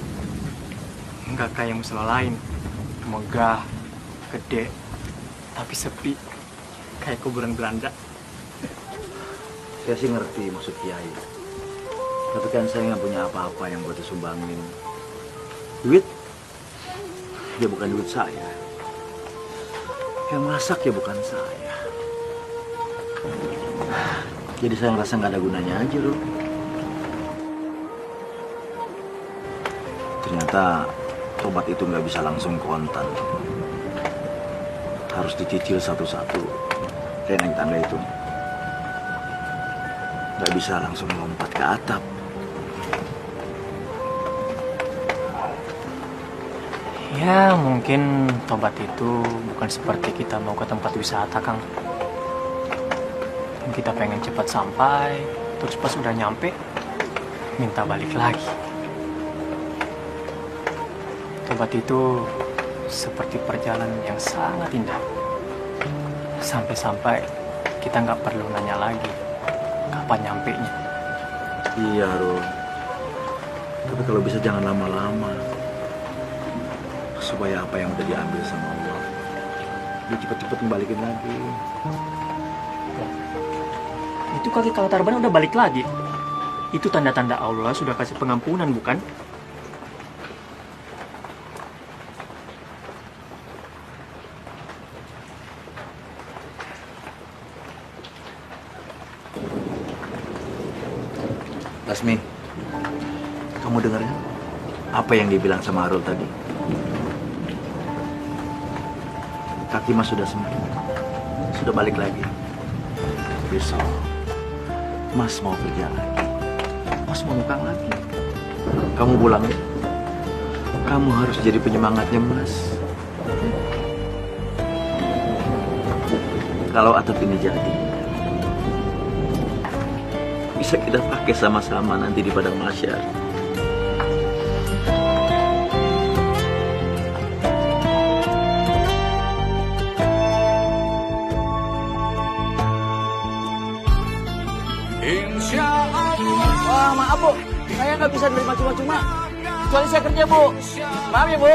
Nggak kayak musola lain, megah, gede, tapi sepi, kayak kuburan Belanda. Saya sih ngerti maksud Kiai. Tapi kan saya nggak punya apa-apa yang buat disumbangin. Duit? Ya bukan duit saya. Yang masak ya bukan saya. Jadi saya ngerasa nggak ada gunanya aja loh. Ternyata tobat itu nggak bisa langsung kontan. Harus dicicil satu-satu. Kayak naik tangga itu. Nggak bisa langsung lompat ke atap. Ya mungkin tobat itu bukan seperti kita mau ke tempat wisata Kang. Kita pengen cepat sampai, terus pas udah nyampe, minta balik lagi. Tobat itu seperti perjalanan yang sangat indah. Sampai-sampai kita nggak perlu nanya lagi kapan nyampenya. Iya, Ro. Tapi kalau bisa jangan lama-lama. Supaya apa yang udah diambil sama Allah, dia cepet-cepet kembalikin lagi. Itu kaki Kang Tarban udah balik lagi. Itu tanda-tanda Allah sudah kasih pengampunan, bukan? Lasmi, kamu dengar kan? Apa yang dibilang sama Arul tadi? Kaki Mas sudah sembuh. Sudah balik lagi. Besok, Mas mau kerja lagi. Mas mau nukang lagi. Kamu pulang ya? Kamu harus jadi penyemangatnya Mas. Kalau atap ini jadi, bisa kita pakai sama-sama nanti di padang mahsyar. Wah, maaf Bu, saya nggak bisa nerima cuma-cuma. Kecuali saya kerja Bu. Maaf ya Bu.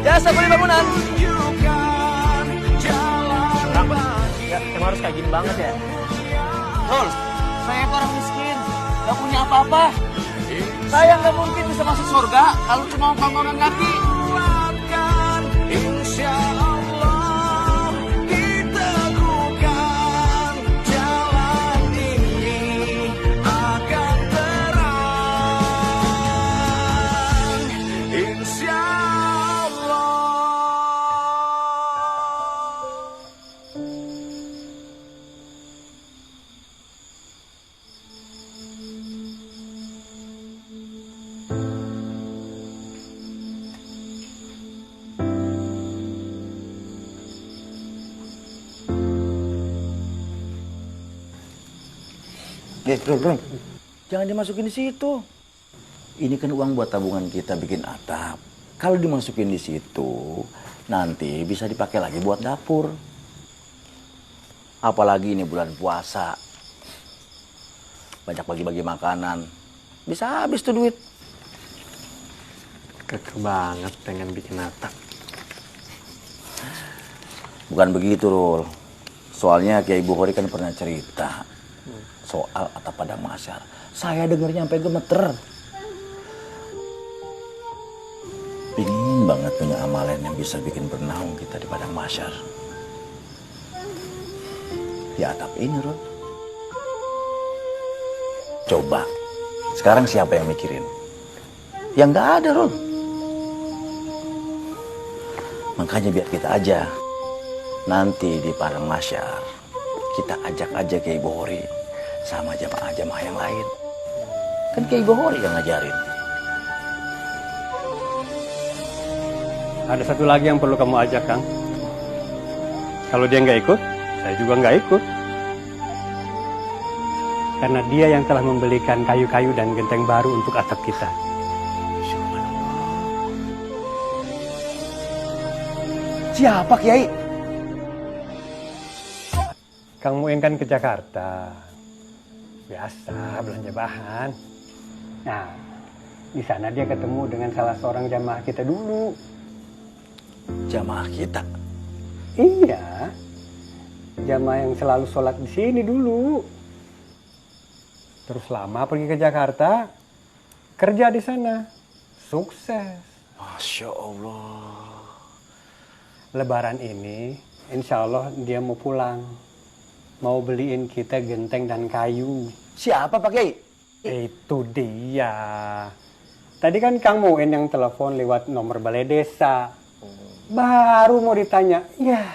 Jasa beli bangunan. Ya, emang harus kayak gini banget ya? Rol, saya itu orang miskin, nggak punya apa-apa. Saya nggak mungkin bisa masuk surga kalau cuma panggongan kaki. Insya Allah diteguhkan jalan ini akan terang. Insya Allah. Bro. Jangan dimasukin di situ. Ini kan uang buat tabungan kita bikin atap. Kalau dimasukin di situ, nanti bisa dipakai lagi buat dapur. Apalagi ini bulan puasa. Banyak bagi-bagi makanan. Bisa habis tuh duit. Keke banget pengen bikin atap. Bukan begitu, Rul. Soalnya Kiai Bukhori kan pernah cerita soal atap padang mahsyar. Saya dengernya sampai gemeter. Pingin banget punya amalan yang bisa bikin bernaung kita di padang mahsyar. Di atap ini, Rul. Coba, sekarang siapa yang mikirin? Yang nggak ada, Rul. Makanya biar kita aja. Nanti di padang mahsyar, kita ajak aja Kiai Bukhori sama jamaah-jamaah yang lain. Kan Kiai Bukhori yang ngajarin. Ada satu lagi yang perlu kamu ajak, Kang. Kalau dia nggak ikut, saya juga nggak ikut. Karena dia yang telah membelikan kayu-kayu dan genteng baru untuk atap kita. Siapa Kiai? Kang Mueng kan ke Jakarta. Biasa belanja bahan. Nah, di sana dia ketemu dengan salah seorang jamaah kita dulu. Jamaah kita? Iya. Jamaah yang selalu sholat di sini dulu. Terus lama pergi ke Jakarta, kerja di sana, sukses. Masya Allah. Lebaran ini, insya Allah dia mau pulang. Mau beliin kita genteng dan kayu. Siapa Pak Kiai? Itu dia. Tadi kan Kang Muin yang telepon lewat nomor balai desa. Baru mau ditanya, ya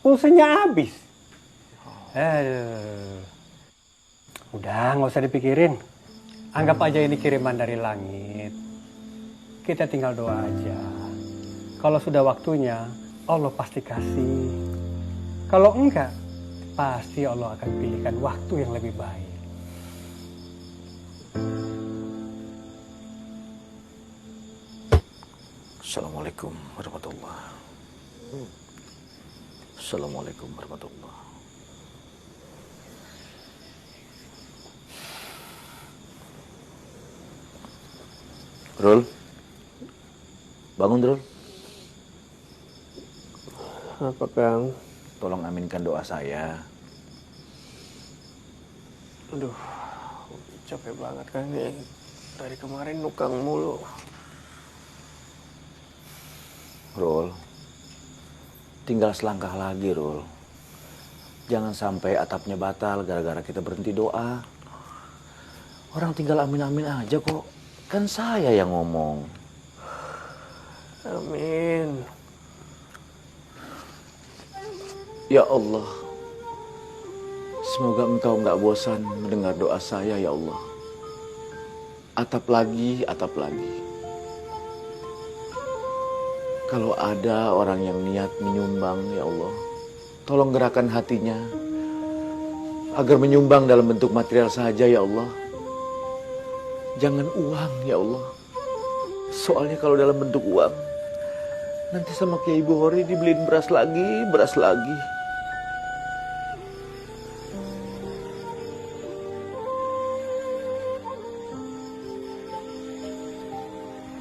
pulsanya habis. Udah, nggak usah dipikirin. Anggap aja ini kiriman dari langit. Kita tinggal doa aja. Kalau sudah waktunya, Allah pasti kasih. Kalau enggak, pasti Allah akan pilihkan waktu yang lebih baik. Assalamualaikum warahmatullahi. Assalamualaikum warahmatullahi. Rul, bangun Rul. Apa Kang? Tolong aminkan doa saya. Aduh, capek banget Kang nih. Dari kemarin nukang mulu. Rul, tinggal selangkah lagi Rul. Jangan sampai atapnya batal gara-gara kita berhenti doa. Orang tinggal amin-amin aja kok. Kan saya yang ngomong. Amin. Ya Allah, semoga Engkau nggak bosan mendengar doa saya ya Allah. Atap lagi, atap lagi. Kalau ada orang yang niat menyumbang ya Allah, tolong gerakan hatinya agar menyumbang dalam bentuk material saja ya Allah. Jangan uang ya Allah. Soalnya kalau dalam bentuk uang, nanti sama Kiai Bukhori dibeliin beras lagi, beras lagi.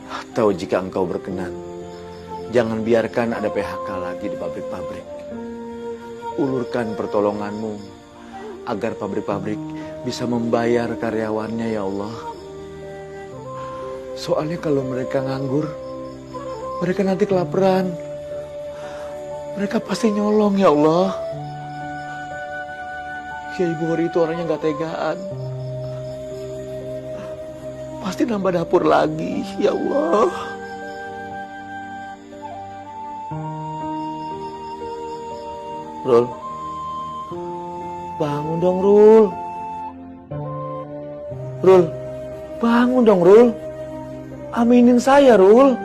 Atau jika Engkau berkenan, jangan biarkan ada PHK lagi di pabrik-pabrik. Ulurkan pertolongan-Mu agar pabrik-pabrik bisa membayar karyawannya ya Allah. Soalnya kalau mereka nganggur, mereka nanti kelaparan. Mereka pasti nyolong ya Allah. Kiai Bukhori itu orangnya gak tegaan. Pasti nambah dapur lagi ya Allah. Rul, bangun dong Rul. Rul, bangun dong Rul. Aminin saya Rul.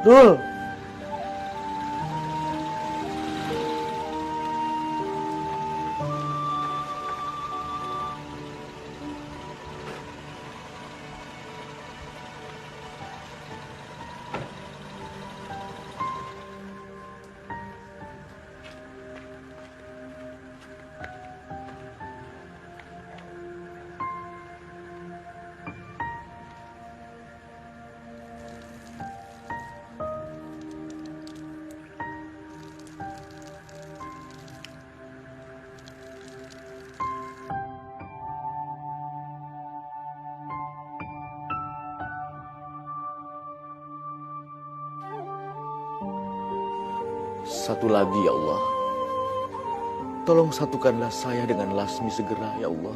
Rul. Satu lagi ya Allah. Tolong satukanlah saya dengan Lasmi segera ya Allah.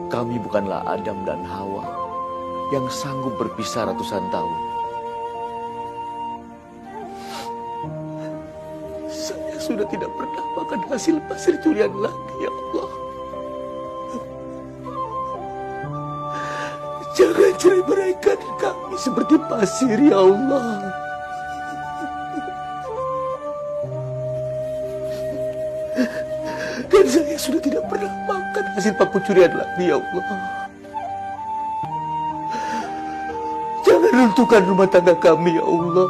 Kami bukanlah Adam dan Hawa yang sanggup berpisah ratusan tahun. Saya sudah tidak pernah makan hasil pasir curian lagi ya Allah. Jangan cerai mereka dan kami seperti pasir ya Allah. sudah tidak pernah makan hasil pakucurian lagi, ya Allah. Jangan runtuhkan rumah tangga kami, ya Allah.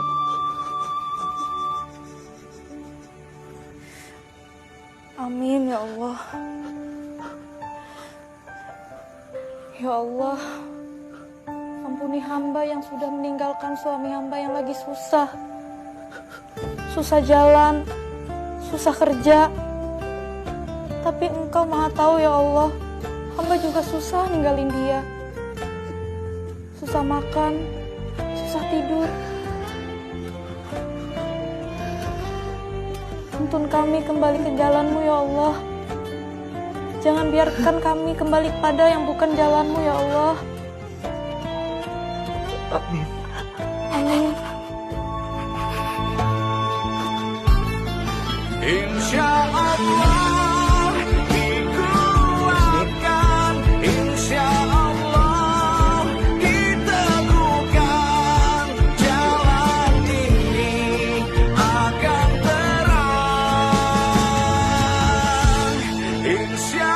Amin ya Allah. Ya Allah, ampuni hamba yang sudah meninggalkan suami hamba yang lagi susah. Susah jalan, susah kerja. Tapi Engkau Maha tahu ya Allah, hamba juga susah ninggalin dia. Susah makan, susah tidur. Tuntun kami kembali ke jalan-Mu ya Allah. Jangan biarkan kami kembali pada yang bukan jalan-Mu ya Allah. Amin. Amin. Insya Allah dikuatkan, insya Allah diteguhkan, jalan ini akan terang, insya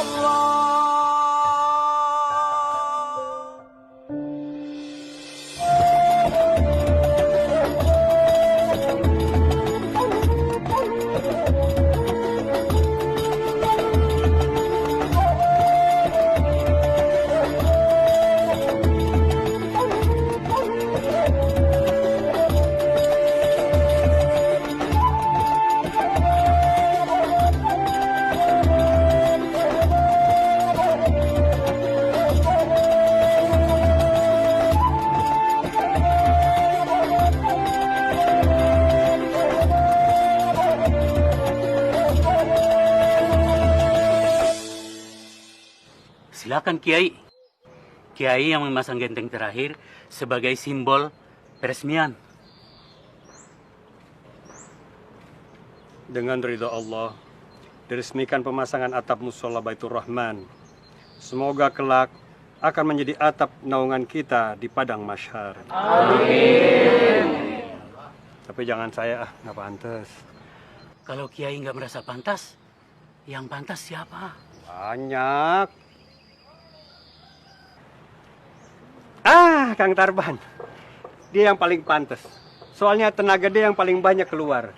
Allah. Silakan Kiai. Kiai yang memasang genteng terakhir sebagai simbol peresmian. Dengan ridha Allah, diresmikan pemasangan atap musola Baitur Rahman. Semoga kelak akan menjadi atap naungan kita di padang mahsyar. Amin. Tapi jangan saya, nggak pantas. Kalau Kiai nggak merasa pantas, yang pantas siapa? Banyak. Kang Tarban. Dia yang paling pantas. Soalnya tenaga dia yang paling banyak keluar.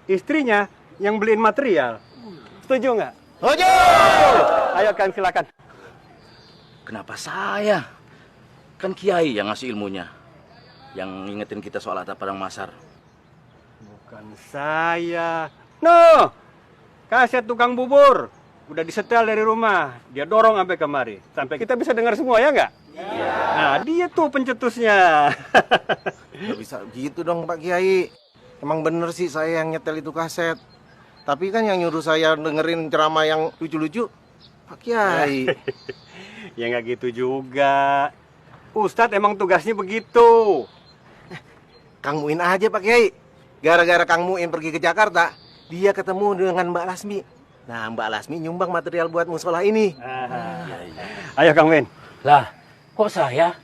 Istrinya yang beliin material. Setuju nggak? Setuju! Ayo Kang, silakan. Kenapa saya? Kan Kiai yang ngasih ilmunya. Yang ngingetin kita soal atap padang mahsyar. Bukan saya. No! Kaset tukang bubur. Udah disetel dari rumah. Dia dorong sampai kemari. Sampai kita bisa dengar semua, ya nggak? Iya. Nah, dia tuh pencetusnya. Nggak bisa gitu dong Pak Kiai. Emang bener sih saya yang nyetel itu kaset. Tapi kan yang nyuruh saya dengerin ceramah yang lucu-lucu Pak Kiai. Ya nggak gitu juga. Ustadz emang tugasnya begitu. Kang Muin aja Pak Kiai. Gara-gara Kang Muin pergi ke Jakarta, dia ketemu dengan Mbak Lasmi. Nah, Mbak Lasmi nyumbang material buat musola ini. Ayo Kang Muin. Lah, kok saya?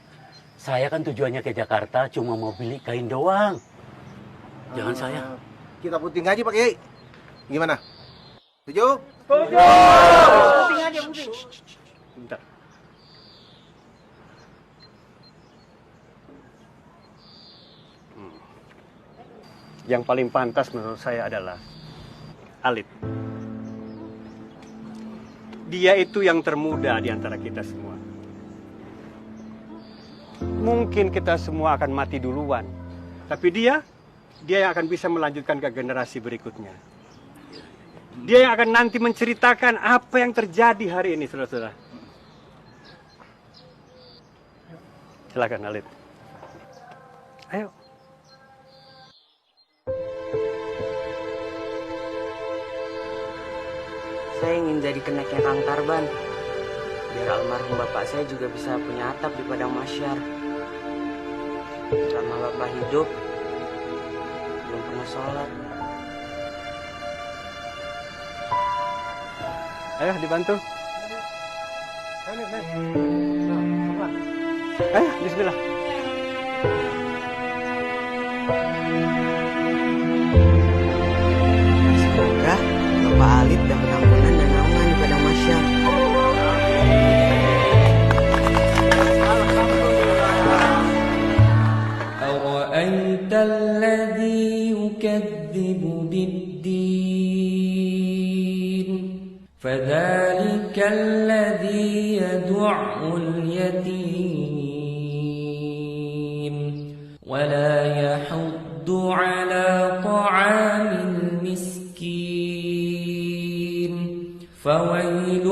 Saya kan tujuannya ke Jakarta cuma mau beli kain doang. Jangan saya. Kita puting aja Pak Kiai. Gimana? Setuju? Setuju. Puting aja, puting. Bentar. Yang paling pantas menurut saya adalah Alit. Dia itu yang termuda di antara kita semua. Mungkin kita semua akan mati duluan. Tapi dia yang akan bisa melanjutkan ke generasi berikutnya. Dia yang akan nanti menceritakan apa yang terjadi hari ini, saudara-saudara. Silakan, Alit. Ayo. Saya ingin jadi keneknya Kang Tarban. Biar almarhum bapak saya juga bisa punya atap di padang mahsyar. Selama bapak hidup, belum pernah sholat. Ayo dibantu. Ayo, bismillah. Semoga Bapak Alit dapat ampunan الذي يدع اليتيم ولا يحض على طعام المسكين فويل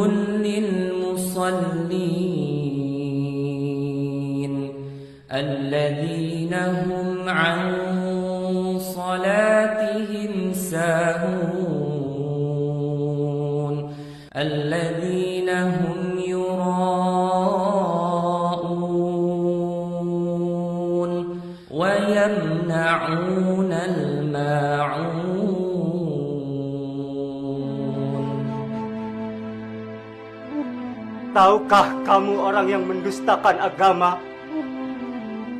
للمصلين الذين هم عن صلاتهم ساهون الذين هم يراءون ويمنعون الماعون. Tahukah kamu orang yang mendustakan agama?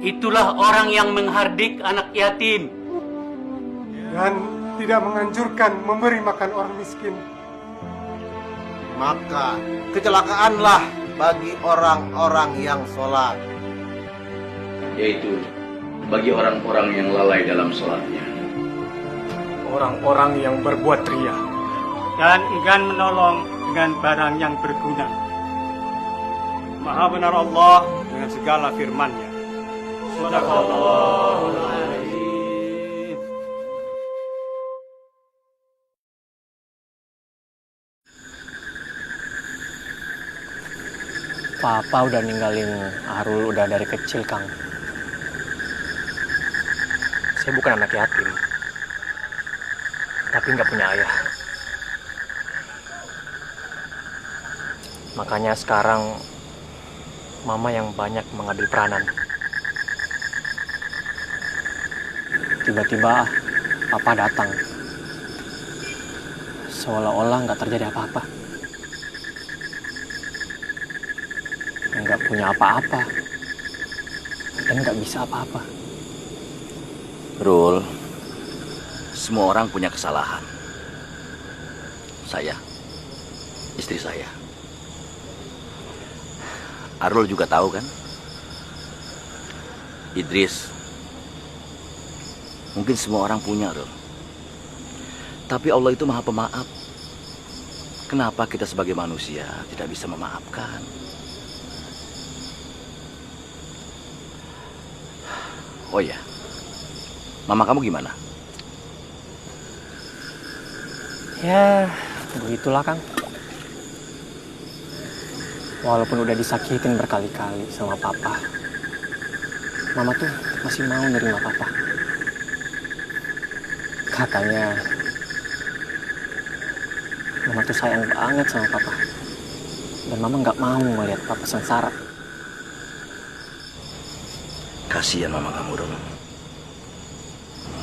Itulah orang yang menghardik anak yatim dan tidak menganjurkan memberi makan orang miskin. Maka kecelakaanlah bagi orang-orang yang sholat, yaitu bagi orang-orang yang lalai dalam sholatnya, Orang-orang yang berbuat ria dan enggan menolong dengan barang yang berguna. Maha benar Allah dengan segala firman-Nya. Shadaqallahul Azim. Papa udah ninggalin Arul udah dari kecil, Kang. Saya bukan anak yatim, tapi nggak punya ayah. Makanya sekarang Mama yang banyak mengambil peranan. Tiba-tiba Papa datang, seolah-olah nggak terjadi apa-apa. Nggak punya apa-apa dan nggak bisa apa-apa. Rul, semua orang punya kesalahan. Saya, istri saya, Arul juga tahu kan? Idris, mungkin semua orang punya, Rul. Tapi Allah itu Maha Pemaaf. Kenapa kita sebagai manusia tidak bisa memaafkan? Oh ya, mama kamu gimana? Ya, begitulah, Kang. Walaupun udah disakitin berkali-kali sama Papa, Mama tuh masih mau nerima Papa. Katanya Mama tuh sayang banget sama Papa, dan Mama nggak mau melihat Papa sengsara. Kasihan mama kamu, Rul.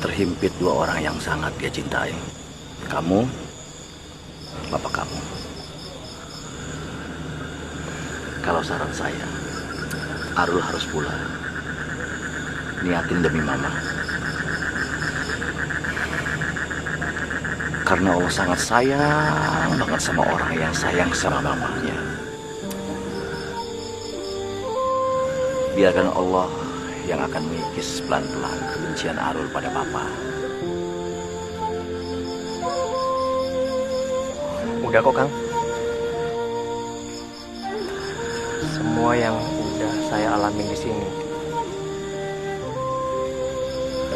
Terhimpit dua orang yang sangat dia cintai. Kamu, bapak kamu. Kalau saran saya, Arul harus pulang. Niatin demi mama. Karena Allah sangat sayang banget sama orang yang sayang sama mamanya. Biarkan Allah yang akan mengikis pelan-pelan kebencian Arul pada Papa. Udah kok, Kang. Semua yang udah saya alamin di sini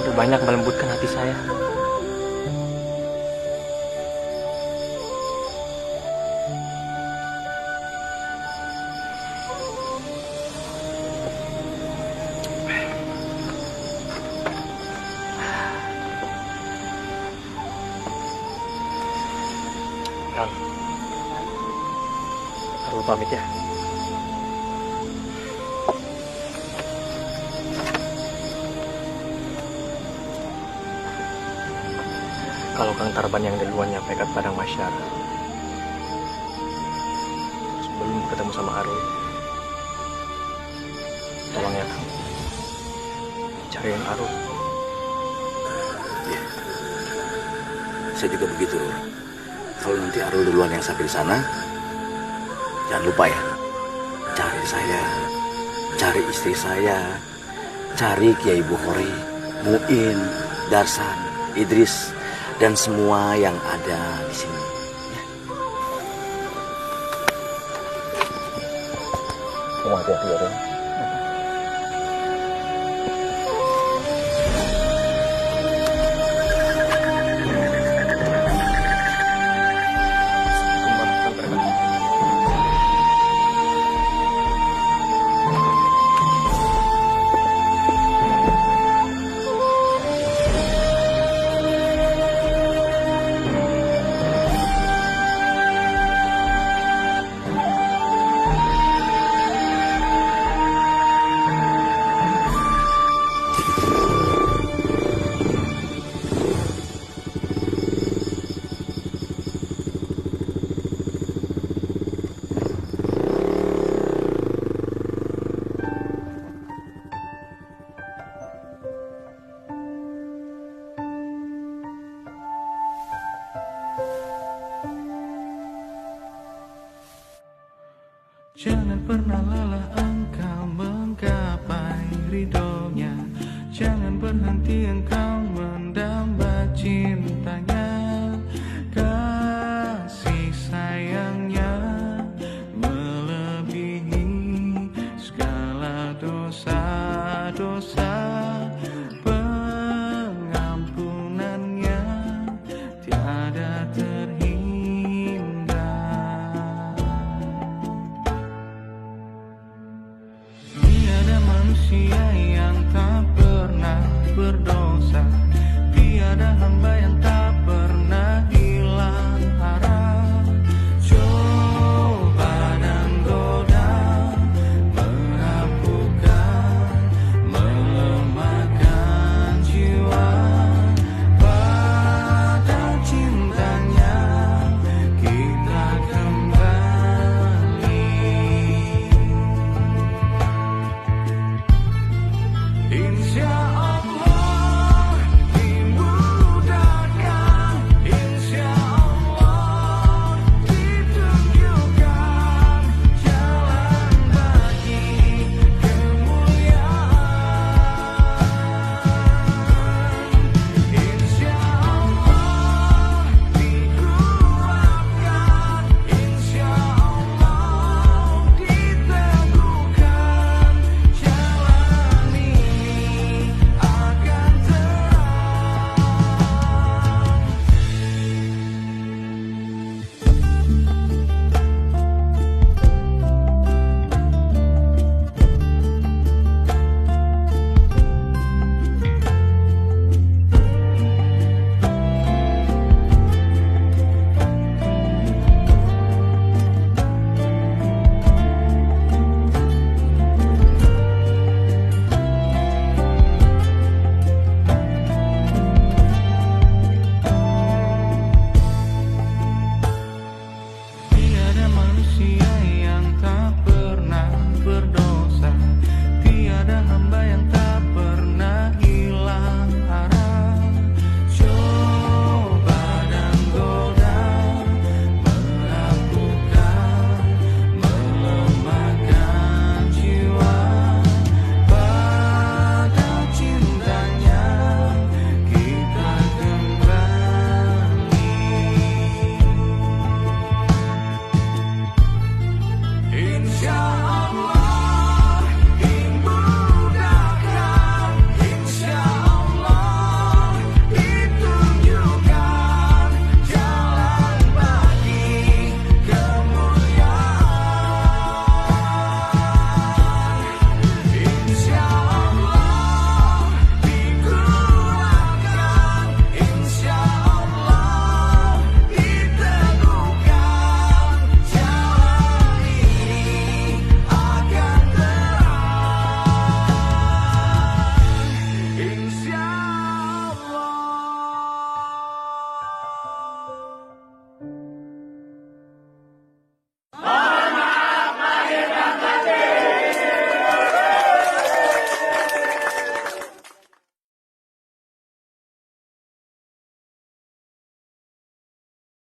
udah banyak melembutkan hati saya. Kang, Arul pamit ya. Kalau Kang Tarban yang duluan nyampe ke Padang Masyar, sebelum ketemu sama Arul, tolong ya Kang, cariin Arul. Ya. Saya juga begitu. Kalau nanti Arul duluan yang sampai di sana, jangan lupa ya, cari saya, cari istri saya, cari Kiai Bukhari, Muin, Darsan, Idris, dan semua yang ada di sini. Ya. Kamu hati-hati ya, Ren. Jangan pernah lelah engkau menggapai ridhonya, jangan berhenti engkau mendamba cintanya. Kasih sayangnya melebihi segala dosa-dosa, pengampunannya tiada terhingga. Tiada manusia yang tak pernah berdoa